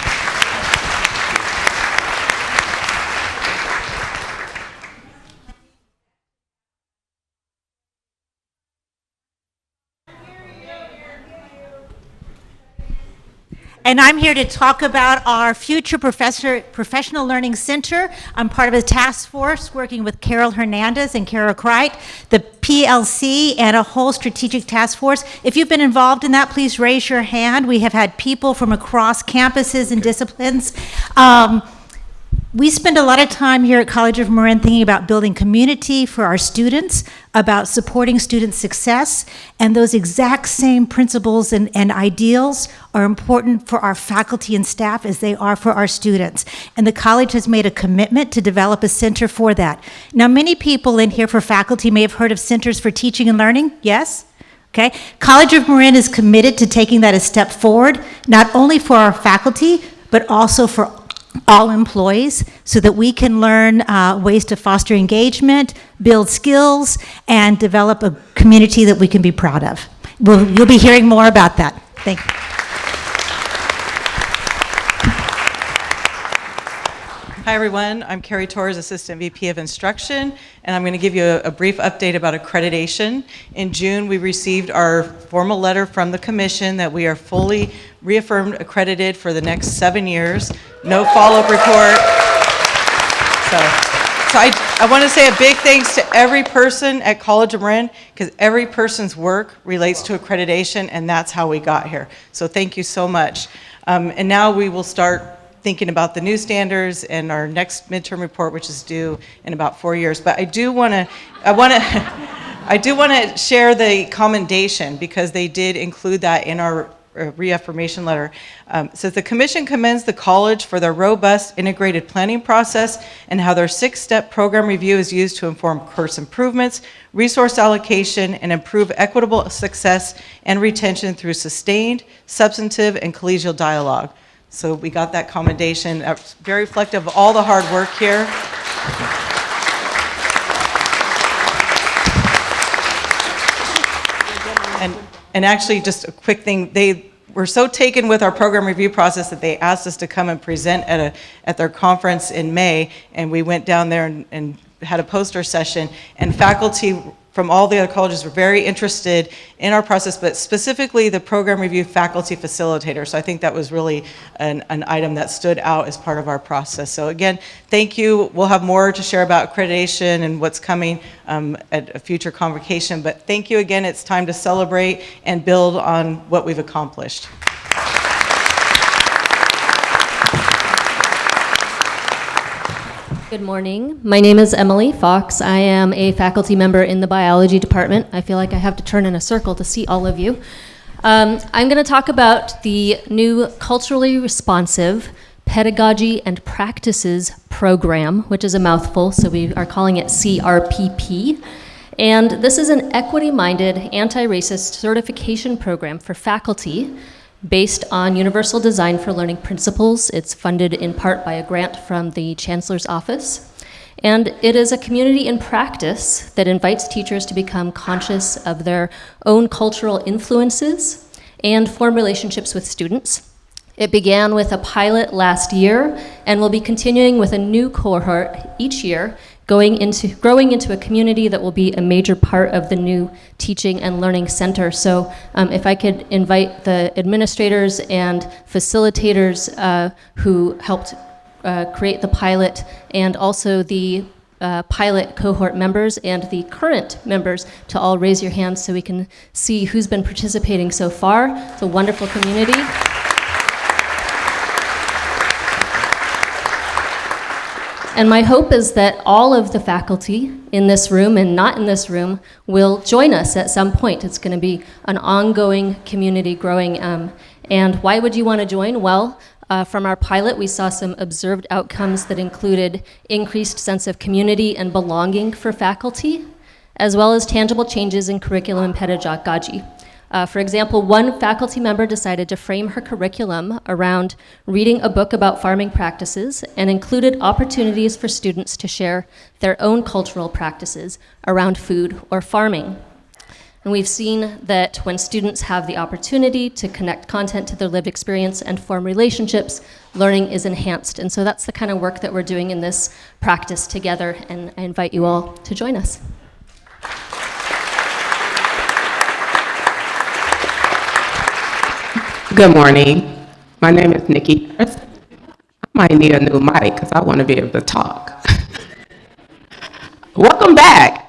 And I'm here to talk about our future Professional Learning Center. I'm part of a task force working with Carol Hernandez and Kara Kreit, the PLC, and a whole strategic task force. If you've been involved in that, please raise your hand. We have had people from across campuses and disciplines. We spend a lot of time here at College of Marin thinking about building community for our students, about supporting student success, and those exact same principles and ideals are important for our faculty and staff as they are for our students. And the college has made a commitment to develop a center for that. Now, many people in here for faculty may have heard of Centers for Teaching and Learning, yes? Okay. College of Marin is committed to taking that a step forward, not only for our faculty, but also for all employees, so that we can learn ways to foster engagement, build skills, and develop a community that we can be proud of. You'll be hearing more about that. Thank you. Hi everyone, I'm Carrie Torres, Assistant VP of Instruction, and I'm going to give you a brief update about accreditation. In June, we received our formal letter from the Commission that we are fully reaffirmed accredited for the next 7 years. No follow-up report. So I want to say a big thanks to every person at College of Marin, because every person's work relates to accreditation, and that's how we got here. So thank you so much. And now we will start thinking about the new standards and our next midterm report, which is due in about 4 years. But I do want to share the commendation, because they did include that in our reaffirmation letter. It says the Commission commends the college for their robust integrated planning process and how their 6-step program review is used to inform course improvements, resource allocation, and improve equitable success and retention through sustained, substantive, and collegial dialogue. So we got that commendation, very reflective of all the hard work here. And actually, just a quick thing, they were so taken with our program review process that they asked us to come and present at their conference in May, and we went down there and had a poster session, and faculty from all the other colleges were very interested in our process, but specifically the program review faculty facilitator. So I think that was really an item that stood out as part of our process. So again, thank you. We'll have more to share about accreditation and what's coming at a future convocation, but thank you again. It's time to celebrate and build on what we've accomplished. Good morning. My name is Emily Fox. I am a faculty member in the biology department. I feel like I have to turn in a circle to see all of you. I'm going to talk about the new culturally responsive pedagogy and practices program, which is a mouthful, so we are calling it CRPP. And this is an equity-minded, anti-racist certification program for faculty based on Universal Design for Learning principles. It's funded in part by a grant from the Chancellor's Office. And it is a community in practice that invites teachers to become conscious of their own cultural influences and form relationships with students. It began with a pilot last year and will be continuing with a new cohort each year, growing into a community that will be a major part of the new Teaching and Learning Center. So if I could invite the administrators and facilitators who helped create the pilot, and also the pilot cohort members and the current members, to all raise your hands so we can see who's been participating so far. It's a wonderful community. And my hope is that all of the faculty in this room and not in this room will join us at some point. It's going to be an ongoing community growing. And why would you want to join? Well, from our pilot, we saw some observed outcomes that included increased sense of community and belonging for faculty, as well as tangible changes in curriculum and pedagogy. For example, one faculty member decided to frame her curriculum around reading a book about farming practices and included opportunities for students to share their own cultural practices around food or farming. And we've seen that when students have the opportunity to connect content to their lived experience and form relationships, learning is enhanced. And so that's the kind of work that we're doing in this practice together, and I invite you all to join us. Good morning. My name is Nikki. I might need a new mic because I want to be able to talk. Welcome back.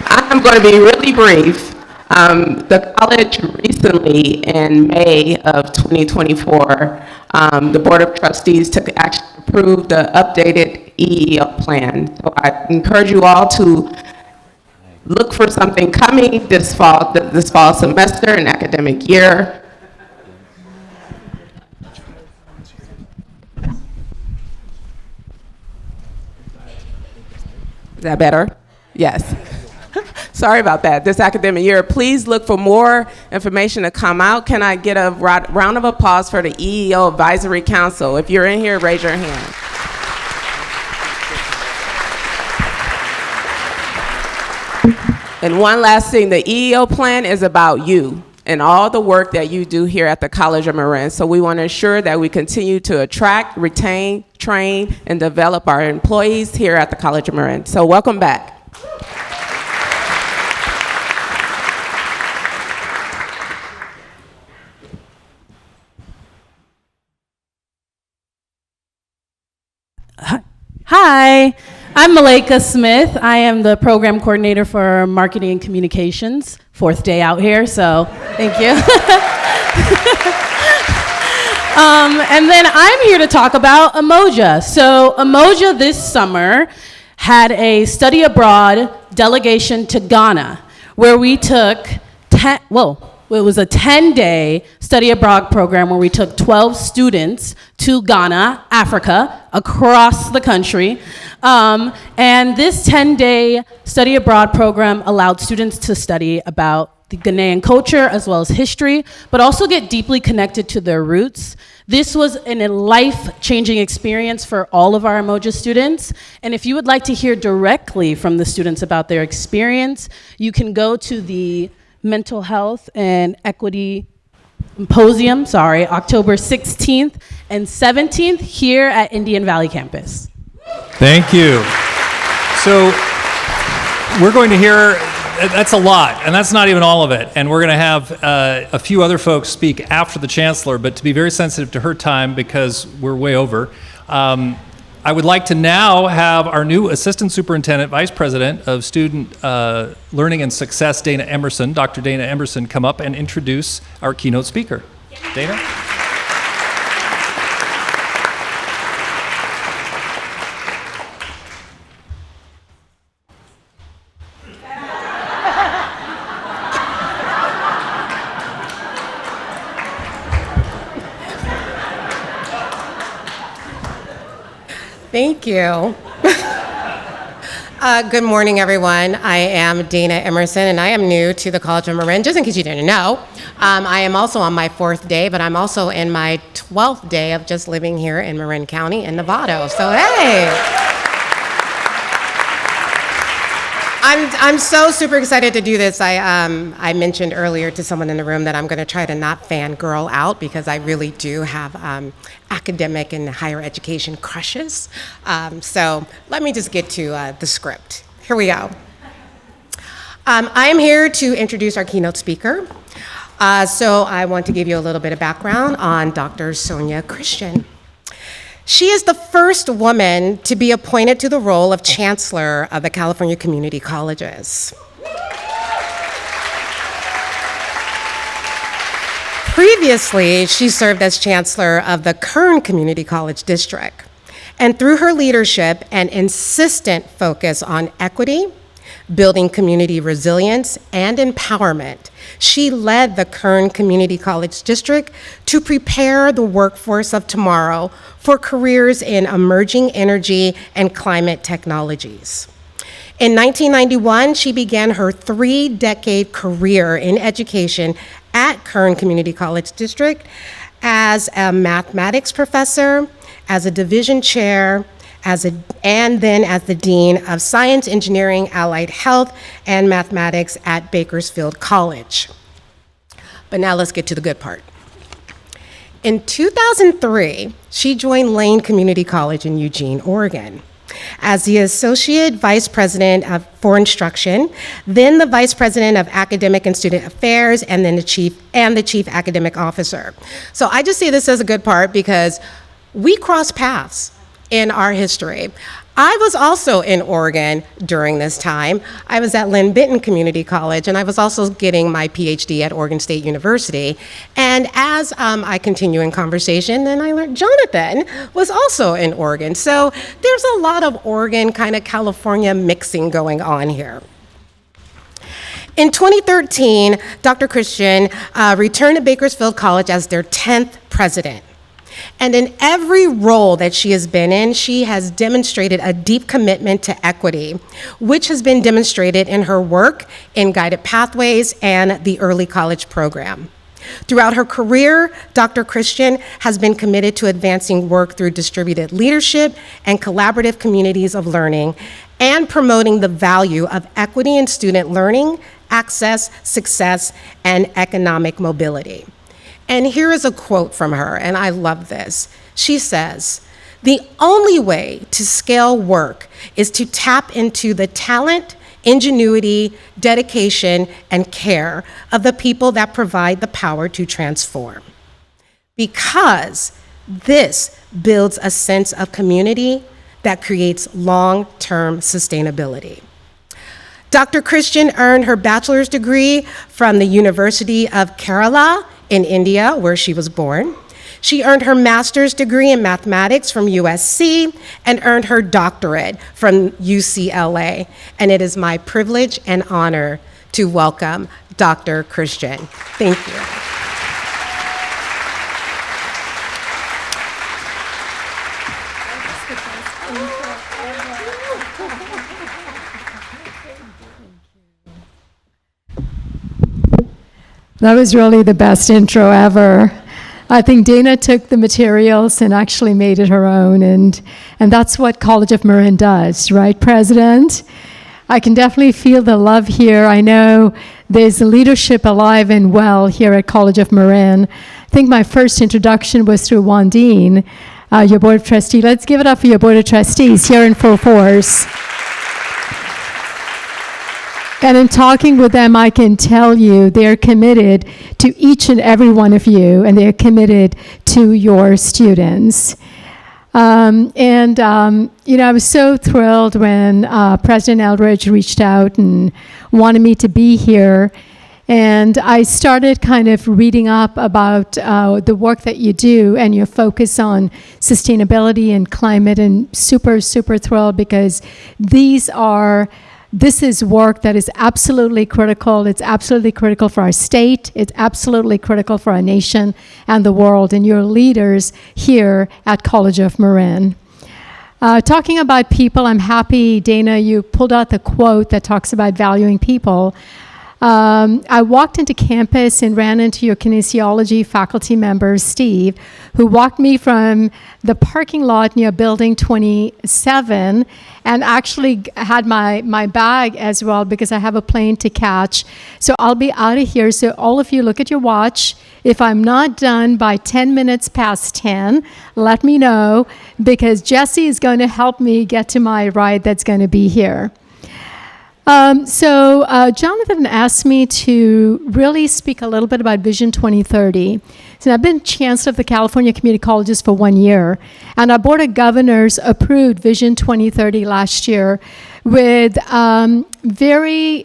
I'm going to be really brief. The college recently, in May of 2024, the Board of Trustees took action to approve the updated EEO plan. So I encourage you all to look for something coming this fall semester and academic year. Is that better? Yes. Sorry about that. This academic year, please look for more information to come out. Can I get a round of applause for the EEO Advisory Council? If you're in here, raise your hand. And one last thing, the EEO plan is about you and all the work that you do here at the College of Marin. So we want to ensure that we continue to attract, retain, train, and develop our employees here at the College of Marin. So welcome back. Hi, I'm Malika Smith. I am the program coordinator for marketing and communications. Fourth day out here, so thank you. And then I'm here to talk about Umoja. So Umoja this summer had a study abroad delegation to Ghana, where we took it was a 10-day study abroad program where we took 12 students to Ghana, Africa, across the country. And this 10-day study abroad program allowed students to study about the Ghanaian culture as well as history, but also get deeply connected to their roots. This was a life-changing experience for all of our Umoja students. And if you would like to hear directly from the students about their experience, you can go to the Mental Health and Equity Symposium, October 16th and 17th here at Indian Valley campus. Thank you. So we're going to hear, that's a lot, and that's not even all of it. And we're going to have a few other folks speak after the chancellor, but to be very sensitive to her time because we're way over, I would like to now have our new Assistant Superintendent, Vice President of Student Learning and Success, Dana Emerson, Dr. Dana Emerson, come up and introduce our keynote speaker. Dana? Thank you. Good morning, everyone. I am Dana Emerson, and I am new to the College of Marin, just in case you didn't know. I am also on my 4th day, but I'm also in my 12th day of just living here in Marin County in Novato. So, hey. I'm so super excited to do this. I mentioned earlier to someone in the room that I'm going to try to not fangirl out because I really do have academic and higher education crushes. So let me just get to the script. Here we go. I am here to introduce our keynote speaker. So I want to give you a little bit of background on Dr. Sonia Christian. She is the first woman to be appointed to the role of Chancellor of the California Community Colleges. Previously, she served as Chancellor of the Kern Community College District. And through her leadership and insistent focus on equity, building community resilience, and empowerment, she led the Kern Community College District to prepare the workforce of tomorrow for careers in emerging energy and climate technologies. In 1991, she began her 3-decade career in education at Kern Community College District as a mathematics professor, as a division chair, and then as the Dean of Science, Engineering, Allied Health, and Mathematics at Bakersfield College. But now let's get to the good part. In 2003, she joined Lane Community College in Eugene, Oregon, as the Associate Vice President for Instruction, then the Vice President of Academic and Student Affairs, and then the Chief Academic Officer. So I just see this as a good part because we cross paths in our history. I was also in Oregon during this time. I was at Lynn Benton Community College, and I was also getting my PhD at Oregon State University. And as I continue in conversation, then I learned Jonathan was also in Oregon. So there's a lot of Oregon, kind of California mixing going on here. In 2013, Dr. Christian returned to Bakersfield College as their 10th president. And in every role that she has been in, she has demonstrated a deep commitment to equity, which has been demonstrated in her work in Guided Pathways and the Early College Program. Throughout her career, Dr. Christian has been committed to advancing work through distributed leadership and collaborative communities of learning and promoting the value of equity in student learning, access, success, and economic mobility. And here is a quote from her, and I love this. She says, "The only way to scale work is to tap into the talent, ingenuity, dedication, and care of the people that provide the power to transform. Because this builds a sense of community that creates long-term sustainability." Dr. Christian earned her bachelor's degree from the University of Kerala in India, where she was born. She earned her master's degree in mathematics from USC and earned her doctorate from UCLA. And it is my privilege and honor to welcome Dr. Christian. Thank you. That was really the best intro ever. I think Dana took the materials and actually made it her own, and that's what College of Marin does, right, President? I can definitely feel the love here. I know there's leadership alive and well here at College of Marin. I think my first introduction was through Wandine, your Board of Trustees. Let's give it up for your Board of Trustees here in full force. And in talking with them, I can tell you they're committed to each and every one of you, and they're committed to your students. I was so thrilled when President Eldridge reached out and wanted me to be here. And I started kind of reading up about the work that you do and your focus on sustainability and climate, and super, super thrilled because this is work that is absolutely critical. It's absolutely critical for our state. It's absolutely critical for our nation and the world, and your leaders here at College of Marin. Talking about people, I'm happy, Dana, you pulled out the quote that talks about valuing people. I walked into campus and ran into your kinesiology faculty member, Steve, who walked me from the parking lot near Building 27 and actually had my bag as well because I have a plane to catch. So I'll be out of here. So all of you, look at your watch. If I'm not done by 10 minutes past 10, let me know because Jesse is going to help me get to my ride that's going to be here. Jonathan asked me to really speak a little bit about Vision 2030. So I've been chancellor of the California Community Colleges for 1 year, and our Board of Governors approved Vision 2030 last year with very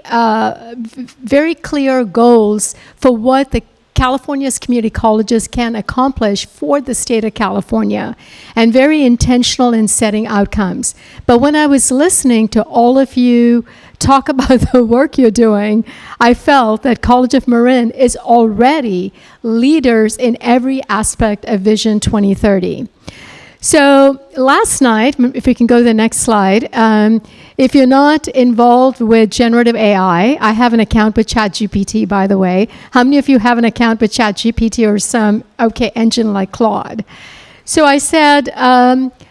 clear goals for what the California's community colleges can accomplish for the state of California, and very intentional in setting outcomes. But when I was listening to all of you talk about the work you're doing, I felt that College of Marin is already leaders in every aspect of Vision 2030. So last night, if we can go to the next slide, if you're not involved with generative AI, I have an account with ChatGPT, by the way. How many of you have an account with ChatGPT or some engine like Claude? So I said,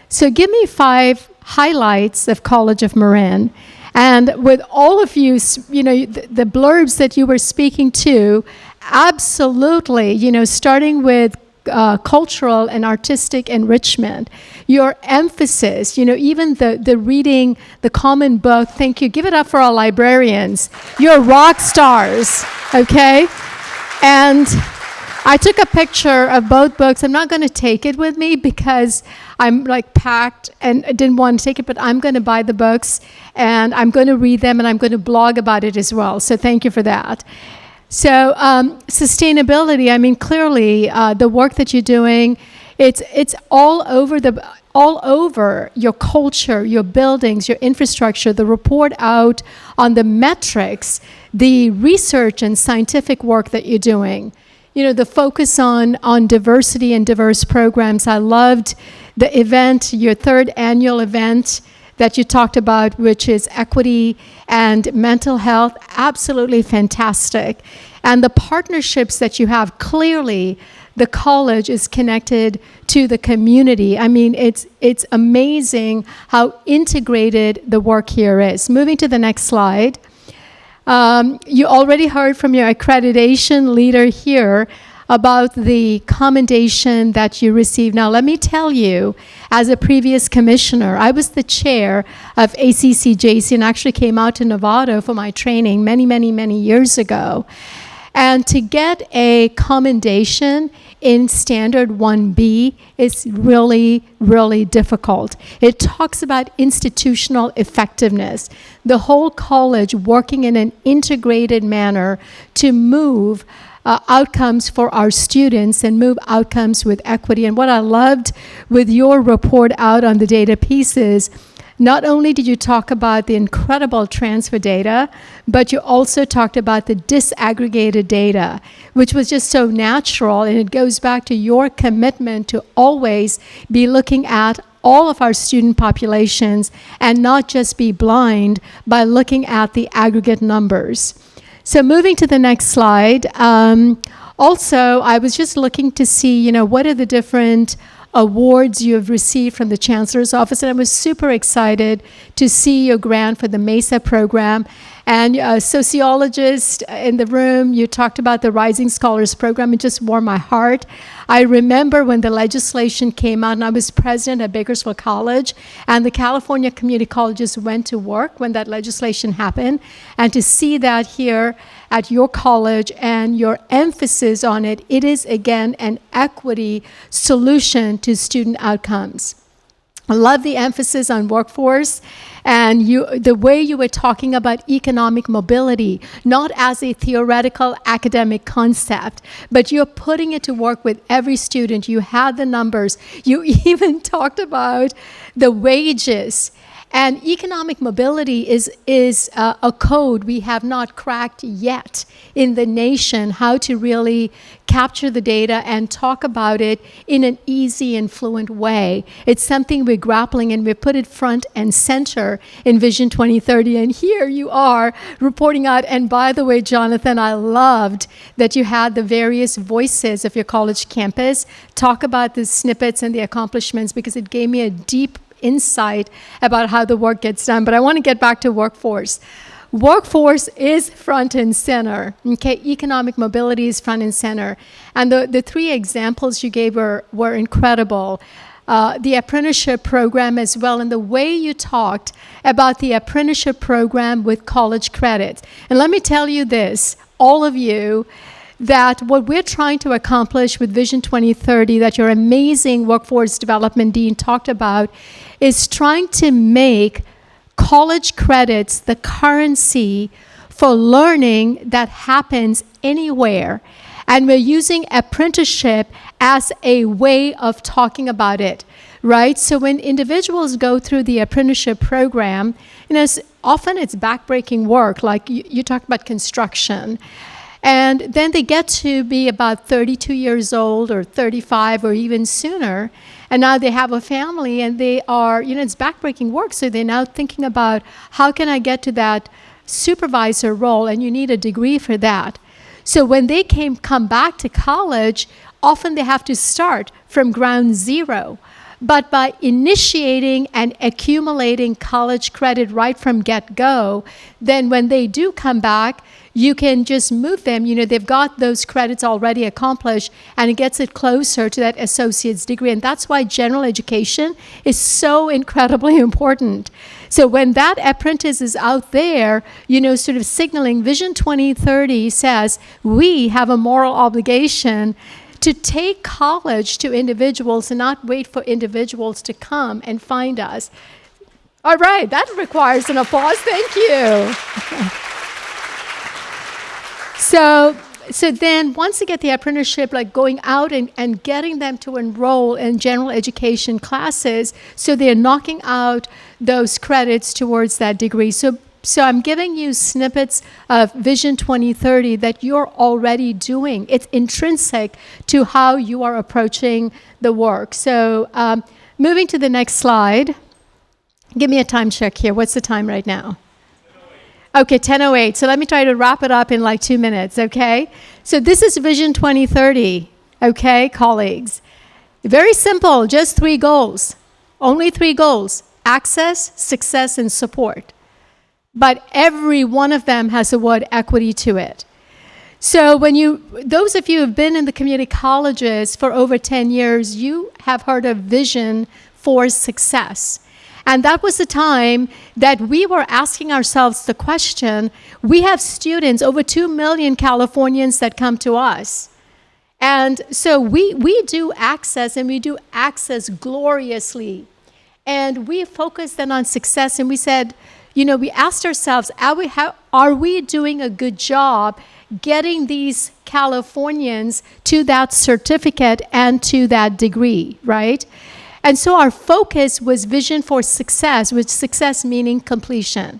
so give me 5 highlights of College of Marin. And with all of you, the blurbs that you were speaking to, absolutely, starting with cultural and artistic enrichment, your emphasis, even the reading the common book. Thank you. Give it up for our librarians. You're rock stars, okay? And I took a picture of both books. I'm not going to take it with me because I'm packed and I didn't want to take it, but I'm going to buy the books and I'm going to read them and I'm going to blog about it as well. So thank you for that. So sustainability, clearly the work that you're doing, it's all over your culture, your buildings, your infrastructure, the report out on the metrics, the research and scientific work that you're doing. The focus on diversity and diverse programs. I loved the event, your 3rd annual event that you talked about, which is equity and mental health. Absolutely fantastic. And the partnerships that you have, clearly the college is connected to the community. It's amazing how integrated the work here is. Moving to the next slide. You already heard from your accreditation leader here about the commendation that you received. Now, let me tell you, as a previous commissioner, I was the chair of ACCJC and actually came out to Nevada for my training many, many, many years ago. And to get a commendation in Standard 1B is really, really difficult. It talks about institutional effectiveness, the whole college working in an integrated manner to move outcomes for our students and move outcomes with equity. And what I loved with your report out on the data pieces, not only did you talk about the incredible transfer data, but you also talked about the disaggregated data, which was just so natural, and it goes back to your commitment to always be looking at all of our student populations and not just be blind by looking at the aggregate numbers. So moving to the next slide, also I was just looking to see, what are the different awards you have received from the Chancellor's Office, and I was super excited to see your grant for the MESA program. And a sociologist in the room, you talked about the Rising Scholars Program. It just warmed my heart. I remember when the legislation came out, and I was president at Bakersfield College, and the California community colleges went to work when that legislation happened. And to see that here at your college and your emphasis on it, it is, again, an equity solution to student outcomes. I love the emphasis on workforce and the way you were talking about economic mobility, not as a theoretical academic concept, but you're putting it to work with every student. You had the numbers. You even talked about the wages. And economic mobility is a code we have not cracked yet in the nation, how to really capture the data and talk about it in an easy and fluent way. It's something we're grappling, and we put it front and center in Vision 2030. And here you are reporting out. And by the way, Jonathan, I loved that you had the various voices of your college campus talk about the snippets and the accomplishments, because it gave me a deep insight about how the work gets done. But I want to get back to workforce. Workforce is front and center. Okay, economic mobility is front and center. And the 3 examples you gave were incredible. The apprenticeship program as well, and the way you talked about the apprenticeship program with college credits. And let me tell you this, all of you, that what we're trying to accomplish with Vision 2030, that your amazing workforce development dean talked about, is trying to make college credits the currency for learning that happens anywhere. And we're using apprenticeship as a way of talking about it, right? So when individuals go through the apprenticeship program, often it's backbreaking work, like you talked about construction. And then they get to be about 32 years old or 35 or even sooner. And now they have a family and they are, it's backbreaking work. So they're now thinking about how can I get to that supervisor role, and you need a degree for that. So when they come back to college, often they have to start from ground zero. But by initiating and accumulating college credit right from get-go, then when they do come back, you can just move them. They've got those credits already accomplished, and it gets it closer to that associate's degree. And that's why general education is so incredibly important. So when that apprentice is out there, sort of signaling Vision 2030 says we have a moral obligation to take college to individuals and not wait for individuals to come and find us. All right, that requires an applause. Thank you. So then once you get the apprenticeship, like going out and getting them to enroll in general education classes, so they're knocking out those credits towards that degree. So I'm giving you snippets of Vision 2030 that you're already doing. It's intrinsic to how you are approaching the work. So moving to the next slide. Give me a time check here. What's the time right now? Okay, 10:08. So let me try to wrap it up in like 2 minutes, okay? So this is Vision 2030, okay, colleagues? Very simple, just 3 goals. Only 3 goals: access, success, and support. But every one of them has the word equity to it. So those of you who have been in the community colleges for over 10 years, you have heard of Vision for Success. And that was the time that we were asking ourselves the question, we have students, over 2 million Californians that come to us. And so we do access, and we do access gloriously. And we focused then on success, and we said, we asked ourselves, are we doing a good job getting these Californians to that certificate and to that degree, right? And so our focus was Vision for Success, with success meaning completion.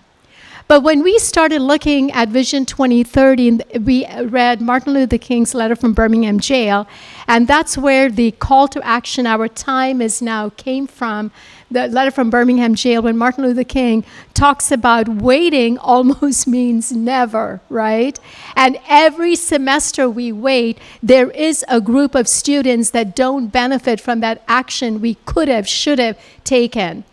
But when we started looking at Vision 2030, we read Martin Luther King's letter from Birmingham jail, and that's where the call to action, our time is now, came from. The letter from Birmingham jail, when Martin Luther King talks about waiting almost means never, right? And every semester we wait, there is a group of students that don't benefit from that action we could have, should have taken.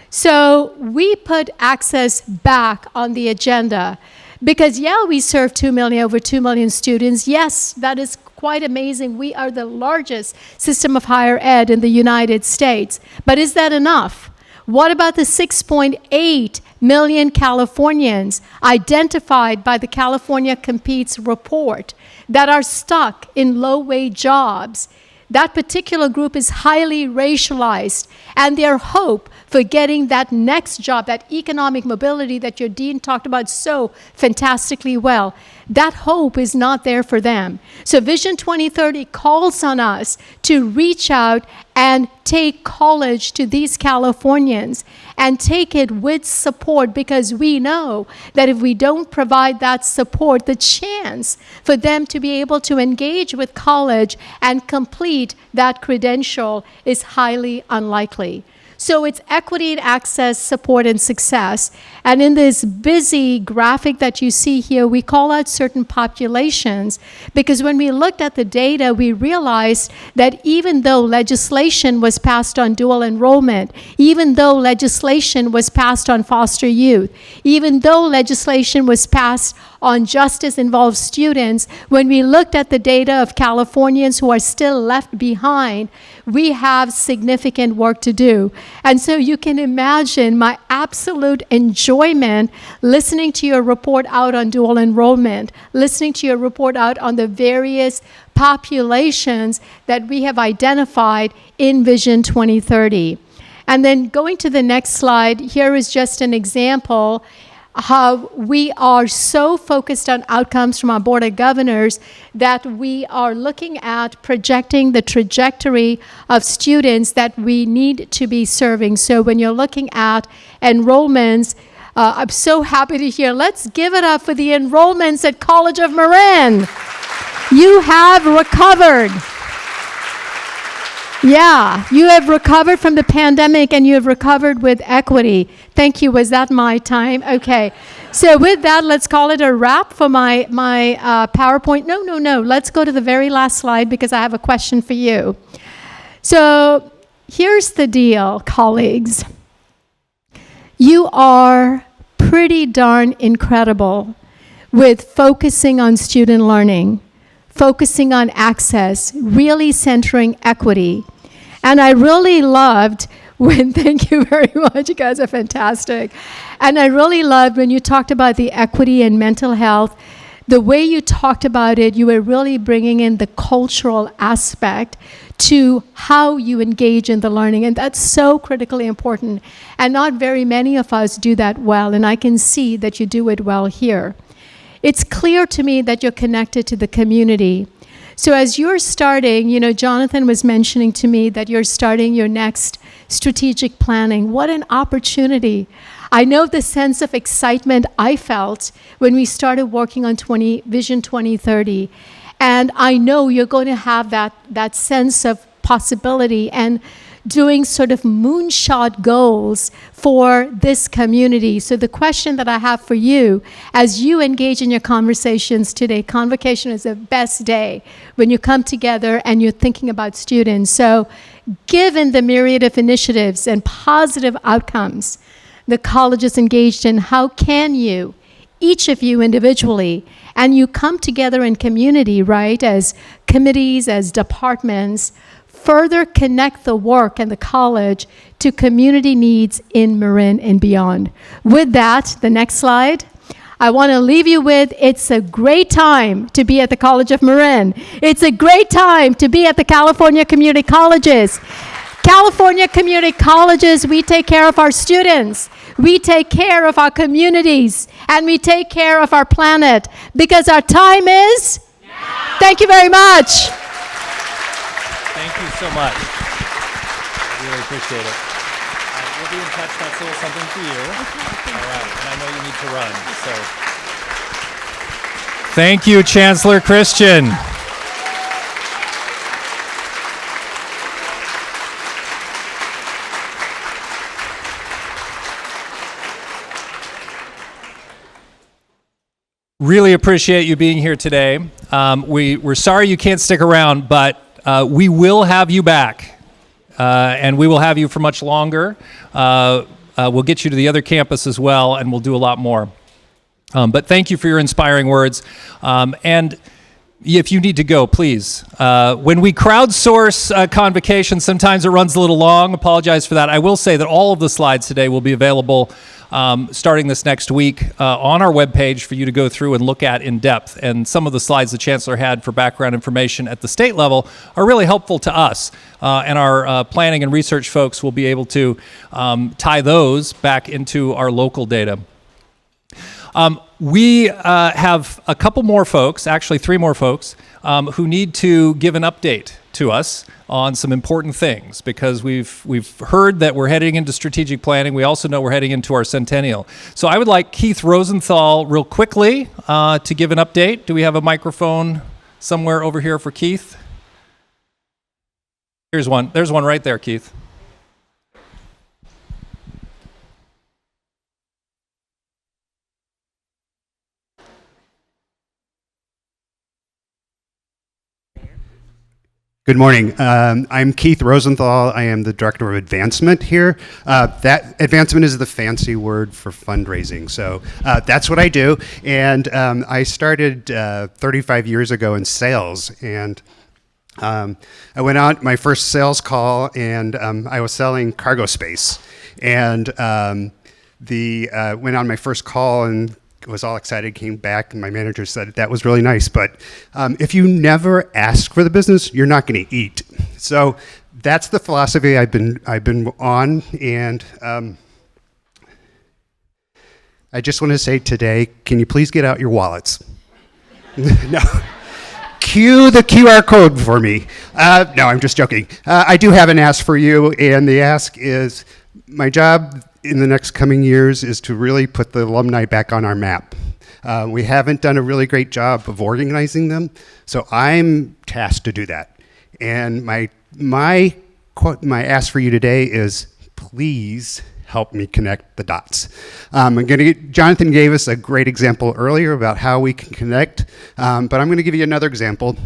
So we put access back on the agenda because, we serve over 2 million students. Yes, that is quite amazing. We are the largest system of higher ed in the United States. But is that enough? What about the 6.8 million Californians identified by the California Competes report that are stuck in low-wage jobs? That particular group is highly racialized, and their hope for getting that next job, that economic mobility that your dean talked about so fantastically well, that hope is not there for them. So Vision 2030 calls on us to reach out and take college to these Californians and take it with support, because we know that if we don't provide that support, the chance for them to be able to engage with college and complete that credential is highly unlikely. So it's equity and access, support, and success. And in this busy graphic that you see here, we call out certain populations, because when we looked at the data, we realized that even though legislation was passed on dual enrollment, even though legislation was passed on foster youth, even though legislation was passed on justice-involved students, when we looked at the data of Californians who are still left behind, we have significant work to do. And so you can imagine my absolute enjoyment listening to your report out on dual enrollment, listening to your report out on the various populations that we have identified in Vision 2030. And then going to the next slide, here is just an example how we are so focused on outcomes from our Board of Governors that we are looking at projecting the trajectory of students that we need to be serving. So when you're looking at enrollments, I'm so happy to hear. Let's give it up for the enrollments at College of Marin. You have recovered. Yeah, you have recovered from the pandemic and you have recovered with equity. Thank you. Was that my time? Okay. So with that, let's call it a wrap for my PowerPoint. No. Let's go to the very last slide because I have a question for you. So here's the deal, colleagues. You are pretty darn incredible with focusing on student learning, focusing on access, really centering equity. And I really loved when, thank you very much, you guys are fantastic. And I really loved when you talked about the equity and mental health. The way you talked about it, you were really bringing in the cultural aspect to how you engage in the learning. And that's so critically important. And not very many of us do that well. And I can see that you do it well here. It's clear to me that you're connected to the community. So as you're starting, Jonathan was mentioning to me that you're starting your next strategic planning. What an opportunity. I know the sense of excitement I felt when we started working on Vision 2030. And I know you're going to have that sense of possibility and doing sort of moonshot goals for this community. So the question that I have for you, as you engage in your conversations today, Convocation is the best day when you come together and you're thinking about students. So given the myriad of initiatives and positive outcomes the college is engaged in, how can you, each of you individually, and you come together in community, right, as committees, as departments, further connect the work and the college to community needs in Marin and beyond. With that, the next slide, I want to leave you with, it's a great time to be at the College of Marin. It's a great time to be at the California Community Colleges. California Community Colleges, we take care of our students, we take care of our communities, and we take care of our planet because our time is now. Thank you very much. Thank you so much. I really appreciate it. We'll be in touch. That's a little something for you. All right. And I know you need to run. So, thank you, Chancellor Christian. Really appreciate you being here today. We're sorry you can't stick around, but we will have you back, and we will have you for much longer. We'll get you to the other campus as well, and we'll do a lot more. But thank you for your inspiring words. And if you need to go, please. When we crowdsource Convocation, sometimes it runs a little long. Apologize for that. I will say that all of the slides today will be available starting this next week on our webpage for you to go through and look at in depth. And some of the slides the Chancellor had for background information at the state level are really helpful to us. And our planning and research folks will be able to tie those back into our local data. We have a couple more folks, actually 3 more folks, who need to give an update to us on some important things because we've heard that we're heading into strategic planning. We also know we're heading into our centennial. So I would like Keith Rosenthal real quickly to give an update. Do we have a microphone somewhere over here for Keith? Here's one. There's one right there, Keith. Good morning. I'm Keith Rosenthal. I am the Director of Advancement here. That advancement is the fancy word for fundraising. So that's what I do. And I started 35 years ago in sales. And I went out my first sales call, and I was selling cargo space. And went on my first call and was all excited, came back, and my manager said, that was really nice, but if you never ask for the business, you're not going to eat. So that's the philosophy I've been on, and I just want to say today, can you please get out your wallets? No. Cue the QR code for me. No, I'm just joking. I do have an ask for you, and the ask is, my job in the next coming years is to really put the alumni back on our map. We haven't done a really great job of organizing them, so I'm tasked to do that. And my ask for you today is, please help me connect the dots. Jonathan gave us a great example earlier about how we can connect, but I'm going to give you another example.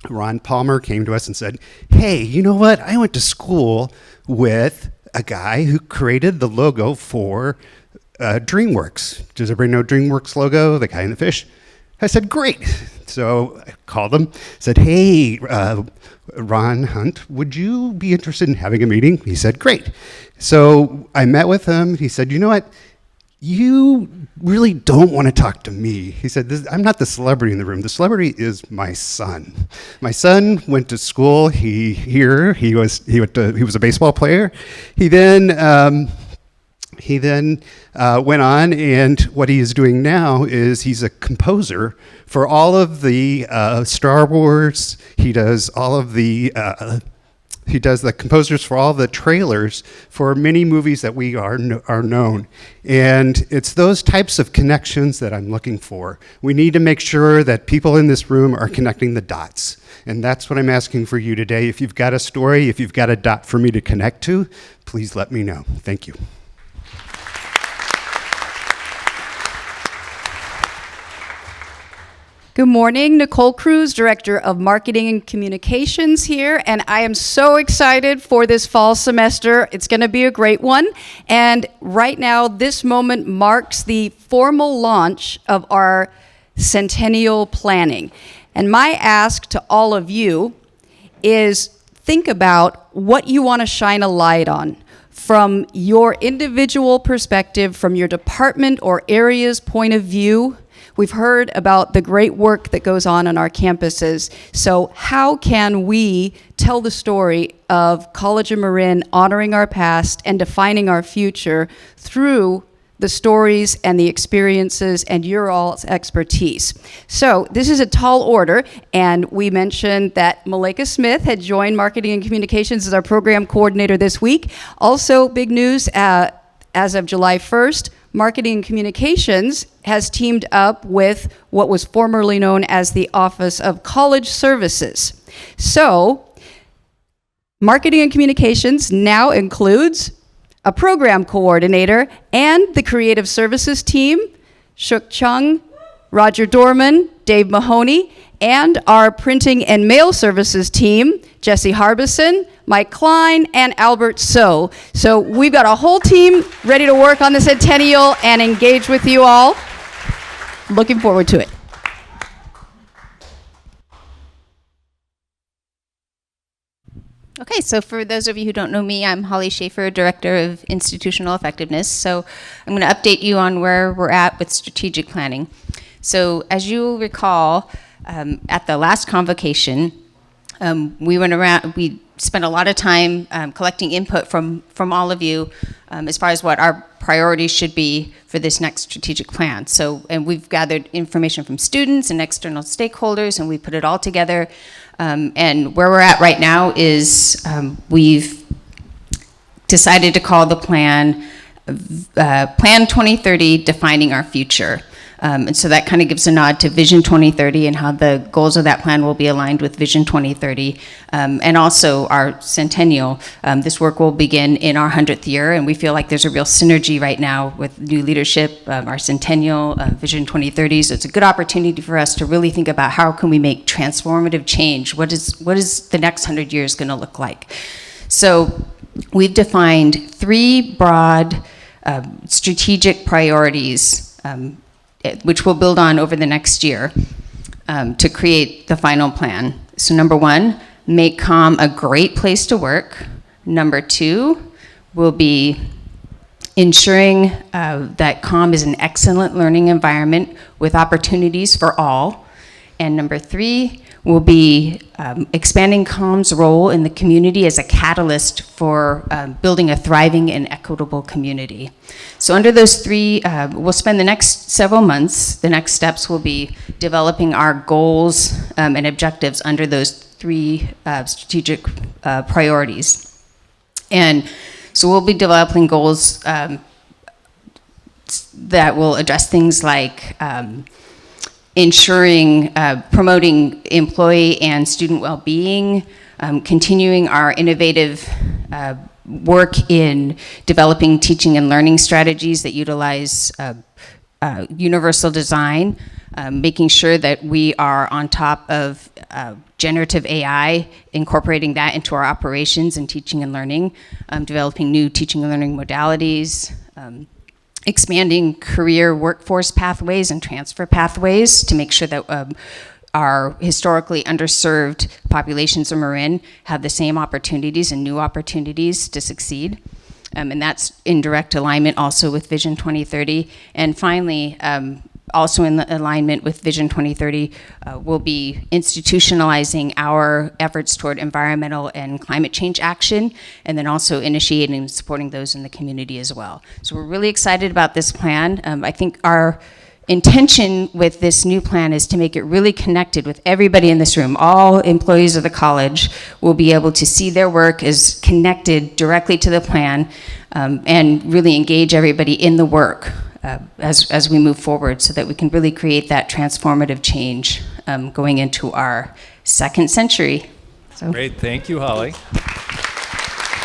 Ron Palmer came to us and said, hey, you know what? I went to school with a guy who created the logo for DreamWorks. Does everybody know DreamWorks logo, the guy and the fish? I said, great. So I called him, said, hey, Ron Hunt, would you be interested in having a meeting? He said, great. So I met with him. He said, you know what? You really don't want to talk to me. He said, I'm not the celebrity in the room. The celebrity is my son. My son went to school here. He was a baseball player. He then went on, and what he is doing now is he's a composer for all of the Star Wars. He does all of the composers for all the trailers for many movies that we are known. And it's those types of connections that I'm looking for. We need to make sure that people in this room are connecting the dots. And that's what I'm asking for you today. If you've got a story, if you've got a dot for me to connect to, please let me know. Thank you. Good morning, Nicole Cruz, Director of Marketing and Communications here, and I am so excited for this fall semester. It's going to be a great one, and right now, this moment marks the formal launch of our centennial planning. And my ask to all of you is think about what you want to shine a light on from your individual perspective, from your department or area's point of view. We've heard about the great work that goes on our campuses. So how can we tell the story of College of Marin honoring our past and defining our future through the stories and the experiences and your all's expertise? So this is a tall order, and we mentioned that Malika Smith had joined Marketing and Communications as our program coordinator this week. Also, big news, as of July 1st, Marketing and Communications has teamed up with what was formerly known as the Office of College Services. So, Marketing and Communications now includes a program coordinator and the creative services team, Shuk Chung, Roger Dorman, Dave Mahoney, and our printing and mail services team, Jesse Harbison, Mike Klein, and Albert So. So we've got a whole team ready to work on the centennial and engage with you all. Looking forward to it. Okay, so for those of you who don't know me, I'm Holly Schaefer, Director of Institutional Effectiveness. So I'm going to update you on where we're at with strategic planning. So as you recall, at the last convocation, we spent a lot of time collecting input from all of you as far as what our priorities should be for this next strategic plan. So, and we've gathered information from students and external stakeholders, and we put it all together. And where we're at right now is we've decided to call the plan Plan 2030, Defining Our Future. And so that kind of gives a nod to Vision 2030 and how the goals of that plan will be aligned with Vision 2030. And also our centennial. This work will begin in our 100th year, and we feel like there's a real synergy right now with new leadership, our centennial, Vision 2030. So it's a good opportunity for us to really think about how can we make transformative change? What is the next 100 years going to look like? So we've defined 3 broad strategic priorities which we'll build on over the next year to create the final plan. So number 1, make COM a great place to work. Number 2 will be ensuring that COM is an excellent learning environment with opportunities for all. And number 3 will be expanding COM's role in the community as a catalyst for building a thriving and equitable community. So under those 3, we'll spend the next several months. The next steps will be developing our goals and objectives under those 3 strategic priorities. And so we'll be developing goals that will address things like ensuring, promoting employee and student well-being, continuing our innovative work in developing teaching and learning strategies that utilize universal design, making sure that we are on top of generative AI, incorporating that into our operations and teaching and learning, developing new teaching and learning modalities, expanding career workforce pathways and transfer pathways to make sure that our historically underserved populations of Marin have the same opportunities and new opportunities to succeed. And that's in direct alignment also with Vision 2030. And finally, also in alignment with Vision 2030, we'll be institutionalizing our efforts toward environmental and climate change action, and then also initiating and supporting those in the community as well. So we're really excited about this plan. I think our intention with this new plan is to make it really connected with everybody in this room. All employees of the college will be able to see their work as connected directly to the plan, and really engage everybody in the work as we move forward, so that we can really create that transformative change going into our second century. So. Great, thank you, Holly.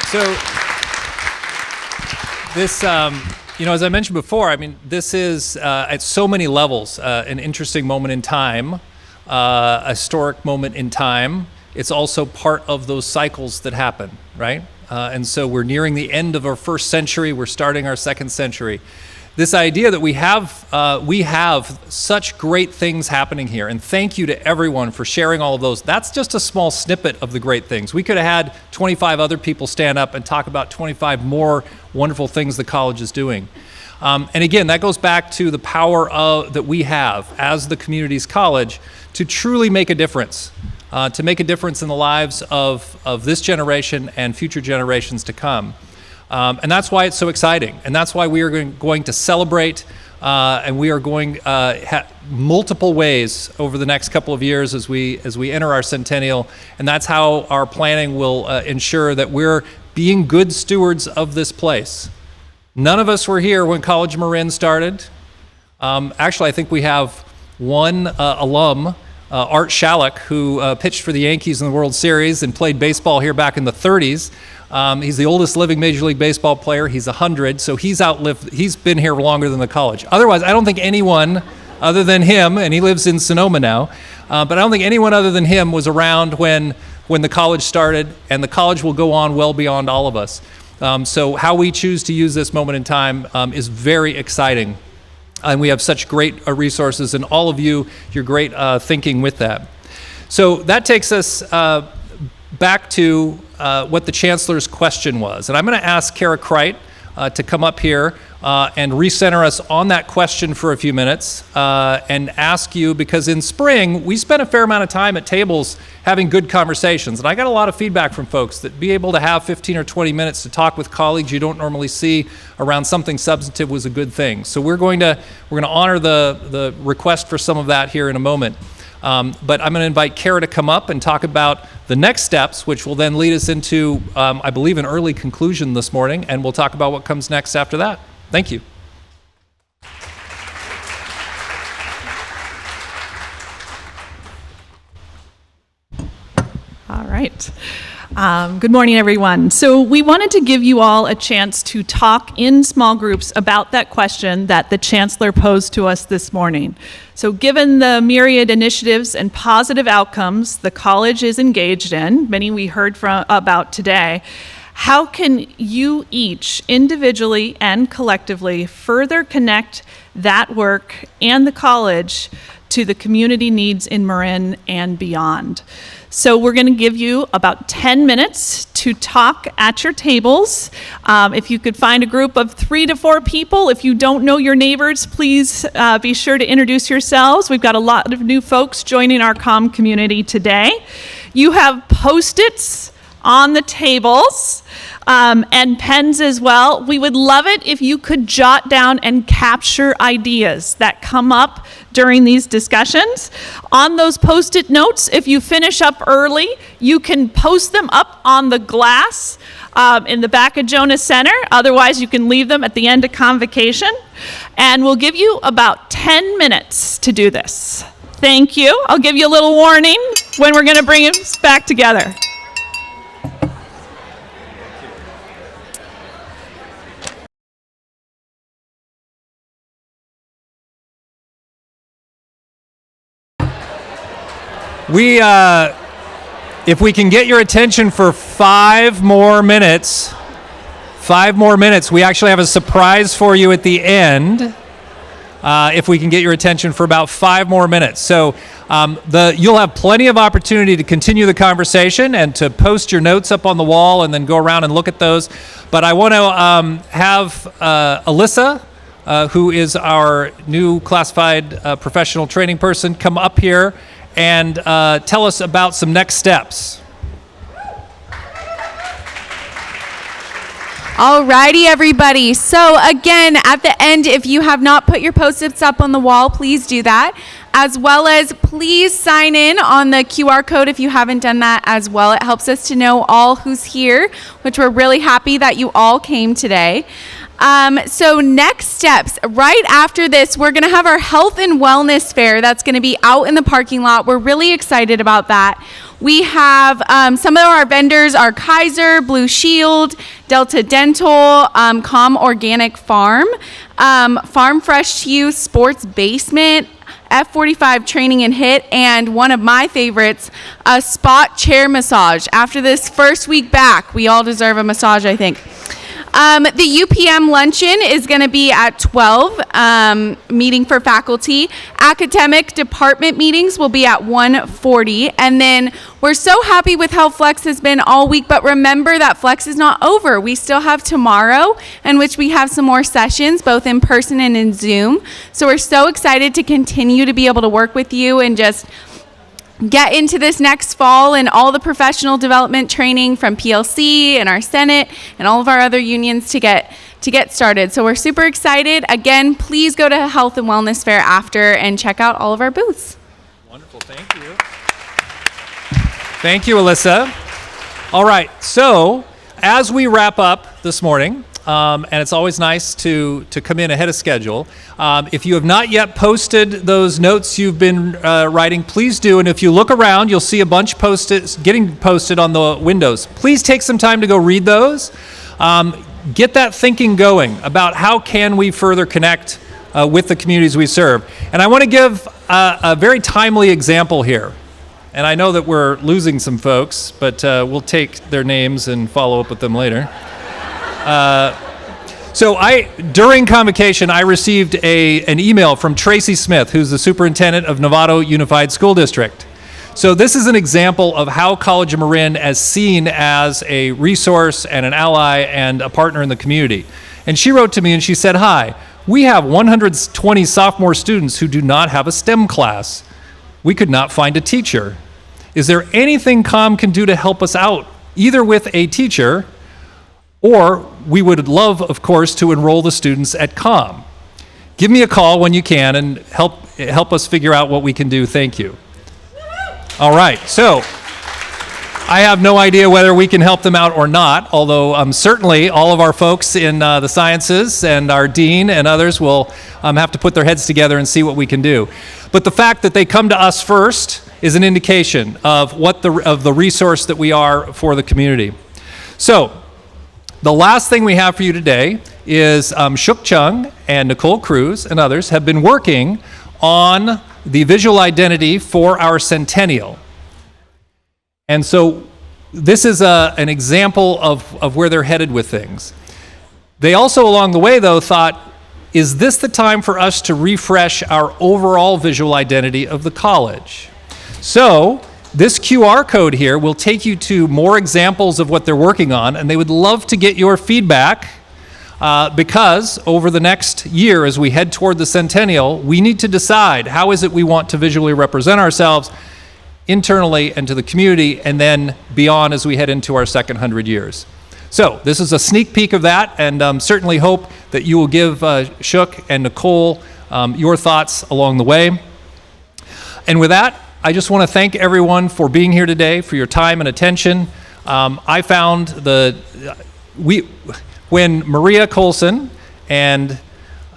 So this, as I mentioned before, I mean, this is at so many levels an interesting moment in time, a historic moment in time. It's also part of those cycles that happen, right? And so we're nearing the end of our first century. We're starting our second century. This idea that we have such great things happening here, and thank you to everyone for sharing all of those. That's just a small snippet of the great things. We could have had 25 other people stand up and talk about 25 more wonderful things the college is doing. And again, that goes back to the power that we have as the community's college to truly make a difference, to make a difference in the lives of this generation and future generations to come. And that's why it's so exciting. And that's why we are going to celebrate, and we are going multiple ways over the next couple of years as we enter our centennial. And that's how our planning will ensure that we're being good stewards of this place. None of us were here when College Marin started. Actually, I think we have one alum, Art Shalleck, who pitched for the Yankees in the World Series and played baseball here back in the 30s. He's the oldest living Major League Baseball player. He's 100, so he's been here longer than the college. Otherwise, I don't think anyone other than him, and he lives in Sonoma now, but I don't think anyone other than him was around when the college started, and the college will go on well beyond all of us. So how we choose to use this moment in time is very exciting. And we have such great resources, and all of you, your great thinking with that. So that takes us back to what the Chancellor's question was. And I'm going to ask Kara Kreit to come up here and recenter us on that question for a few minutes and ask you, because in spring, we spent a fair amount of time at tables having good conversations. And I got a lot of feedback from folks that be able to have 15 or 20 minutes to talk with colleagues you don't normally see around something substantive was a good thing. So we're going to honor the request for some of that here in a moment. But I'm going to invite Kara to come up and talk about the next steps, which will then lead us into, I believe, an early conclusion this morning, and we'll talk about what comes next after that. Thank you. All right. Good morning, everyone. So we wanted to give you all a chance to talk in small groups about that question that the Chancellor posed to us this morning. So given the myriad initiatives and positive outcomes the college is engaged in, many we heard about today, how can you each individually and collectively further connect that work and the college to the community needs in Marin and beyond? So we're going to give you about 10 minutes to talk at your tables. If you could find a group of 3 to 4 people, if you don't know your neighbors, please be sure to introduce yourselves. We've got a lot of new folks joining our comm community today. You have Post-its on the tables and pens as well. We would love it if you could jot down and capture ideas that come up during these discussions. On those Post-it notes, if you finish up early, you can post them up on the glass in the back of Jonas Center. Otherwise, you can leave them at the end of Convocation. And we'll give you about 10 minutes to do this. Thank you. I'll give you a little warning when we're going to bring us back together. If we can get your attention for 5 more minutes, we actually have a surprise for you at the end. If we can get your attention for about 5 more minutes. So you'll have plenty of opportunity to continue the conversation and to post your notes up on the wall and then go around and look at those. But I want to have Alyssa, who is our new classified professional training person, come up here and tell us about some next steps. Alrighty, everybody. So again, at the end, if you have not put your Post-its up on the wall, please do that. As well as please sign in on the QR code if you haven't done that as well. It helps us to know all who's here, which we're really happy that you all came today. So next steps, right after this, we're going to have our health and wellness fair that's going to be out in the parking lot. We're really excited about that. We have some of our vendors are Kaiser, Blue Shield, Delta Dental, Com Organic Farm, Farm Fresh to You, Sports Basement, F45 Training and Hit, and one of my favorites, a spot chair massage. After this first week back, we all deserve a massage, I think. The UPM luncheon is going to be at 12, meeting for faculty. Academic department meetings will be at 1:40. And then we're so happy with how Flex has been all week, but remember that Flex is not over. We still have tomorrow, in which we have some more sessions, both in person and in Zoom. So we're so excited to continue to be able to work with you and just get into this next fall and all the professional development training from PLC and our Senate and all of our other unions to get started. So we're super excited. Again, please go to Health and Wellness Fair after and check out all of our booths. Wonderful, thank you. Thank you, Alyssa. All right, so as we wrap up this morning, and it's always nice to come in ahead of schedule. If you have not yet posted those notes you've been writing, please do. And if you look around, you'll see a bunch getting posted on the windows. Please take some time to go read those. Get that thinking going about how can we further connect with the communities we serve. And I want to give a very timely example here. And I know that we're losing some folks, but we'll take their names and follow up with them later. During Convocation, I received an email from Tracy Smith, who's the superintendent of Novato Unified School District. So this is an example of how College of Marin is seen as a resource and an ally and a partner in the community. And she wrote to me and she said, "Hi, we have 120 sophomore students who do not have a STEM class. We could not find a teacher. Is there anything COM can do to help us out, either with a teacher, or we would love, of course, to enroll the students at COM. Give me a call when you can and help us figure out what we can do. Thank you." All right, so I have no idea whether we can help them out or not, although certainly all of our folks in the sciences and our dean and others will have to put their heads together and see what we can do. But the fact that they come to us first is an indication of of the resource that we are for the community. So, the last thing we have for you today is Shuk Chung and Nicole Cruz and others have been working on the visual identity for our centennial. And so this is an example of where they're headed with things. They also, along the way, though, thought, is this the time for us to refresh our overall visual identity of the college? So, this QR code here will take you to more examples of what they're working on, and they would love to get your feedback because over the next year, as we head toward the centennial, we need to decide how is it we want to visually represent ourselves internally and to the community, and then beyond as we head into our second 100 years. So this is a sneak peek of that, and certainly hope that you will give Shuk and Nicole your thoughts along the way. And with that, I just want to thank everyone for being here today, for your time and attention. I found when Maria Colson and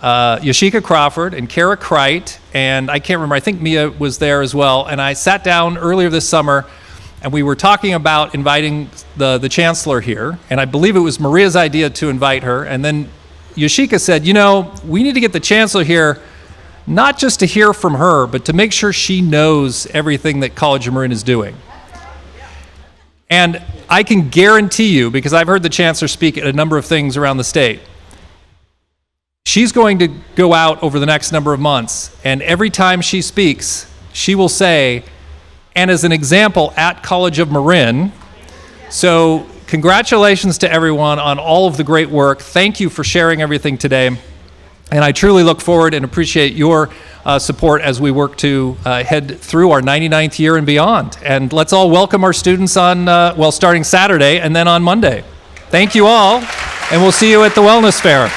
Yashika Crawford and Kara Kreit, and I can't remember, I think Mia was there as well, and I sat down earlier this summer and we were talking about inviting the chancellor here, and I believe it was Maria's idea to invite her, and then Yashika said, you know, we need to get the chancellor here, not just to hear from her, but to make sure she knows everything that College of Marin is doing. And I can guarantee you, because I've heard the chancellor speak at a number of things around the state, she's going to go out over the next number of months, and every time she speaks, she will say, and as an example, at College of Marin. So congratulations to everyone on all of the great work. Thank you for sharing everything today. And I truly look forward and appreciate your support as we work to head through our 99th year and beyond. And let's all welcome our students on, starting Saturday and then on Monday. Thank you all, and we'll see you at the Wellness Fair.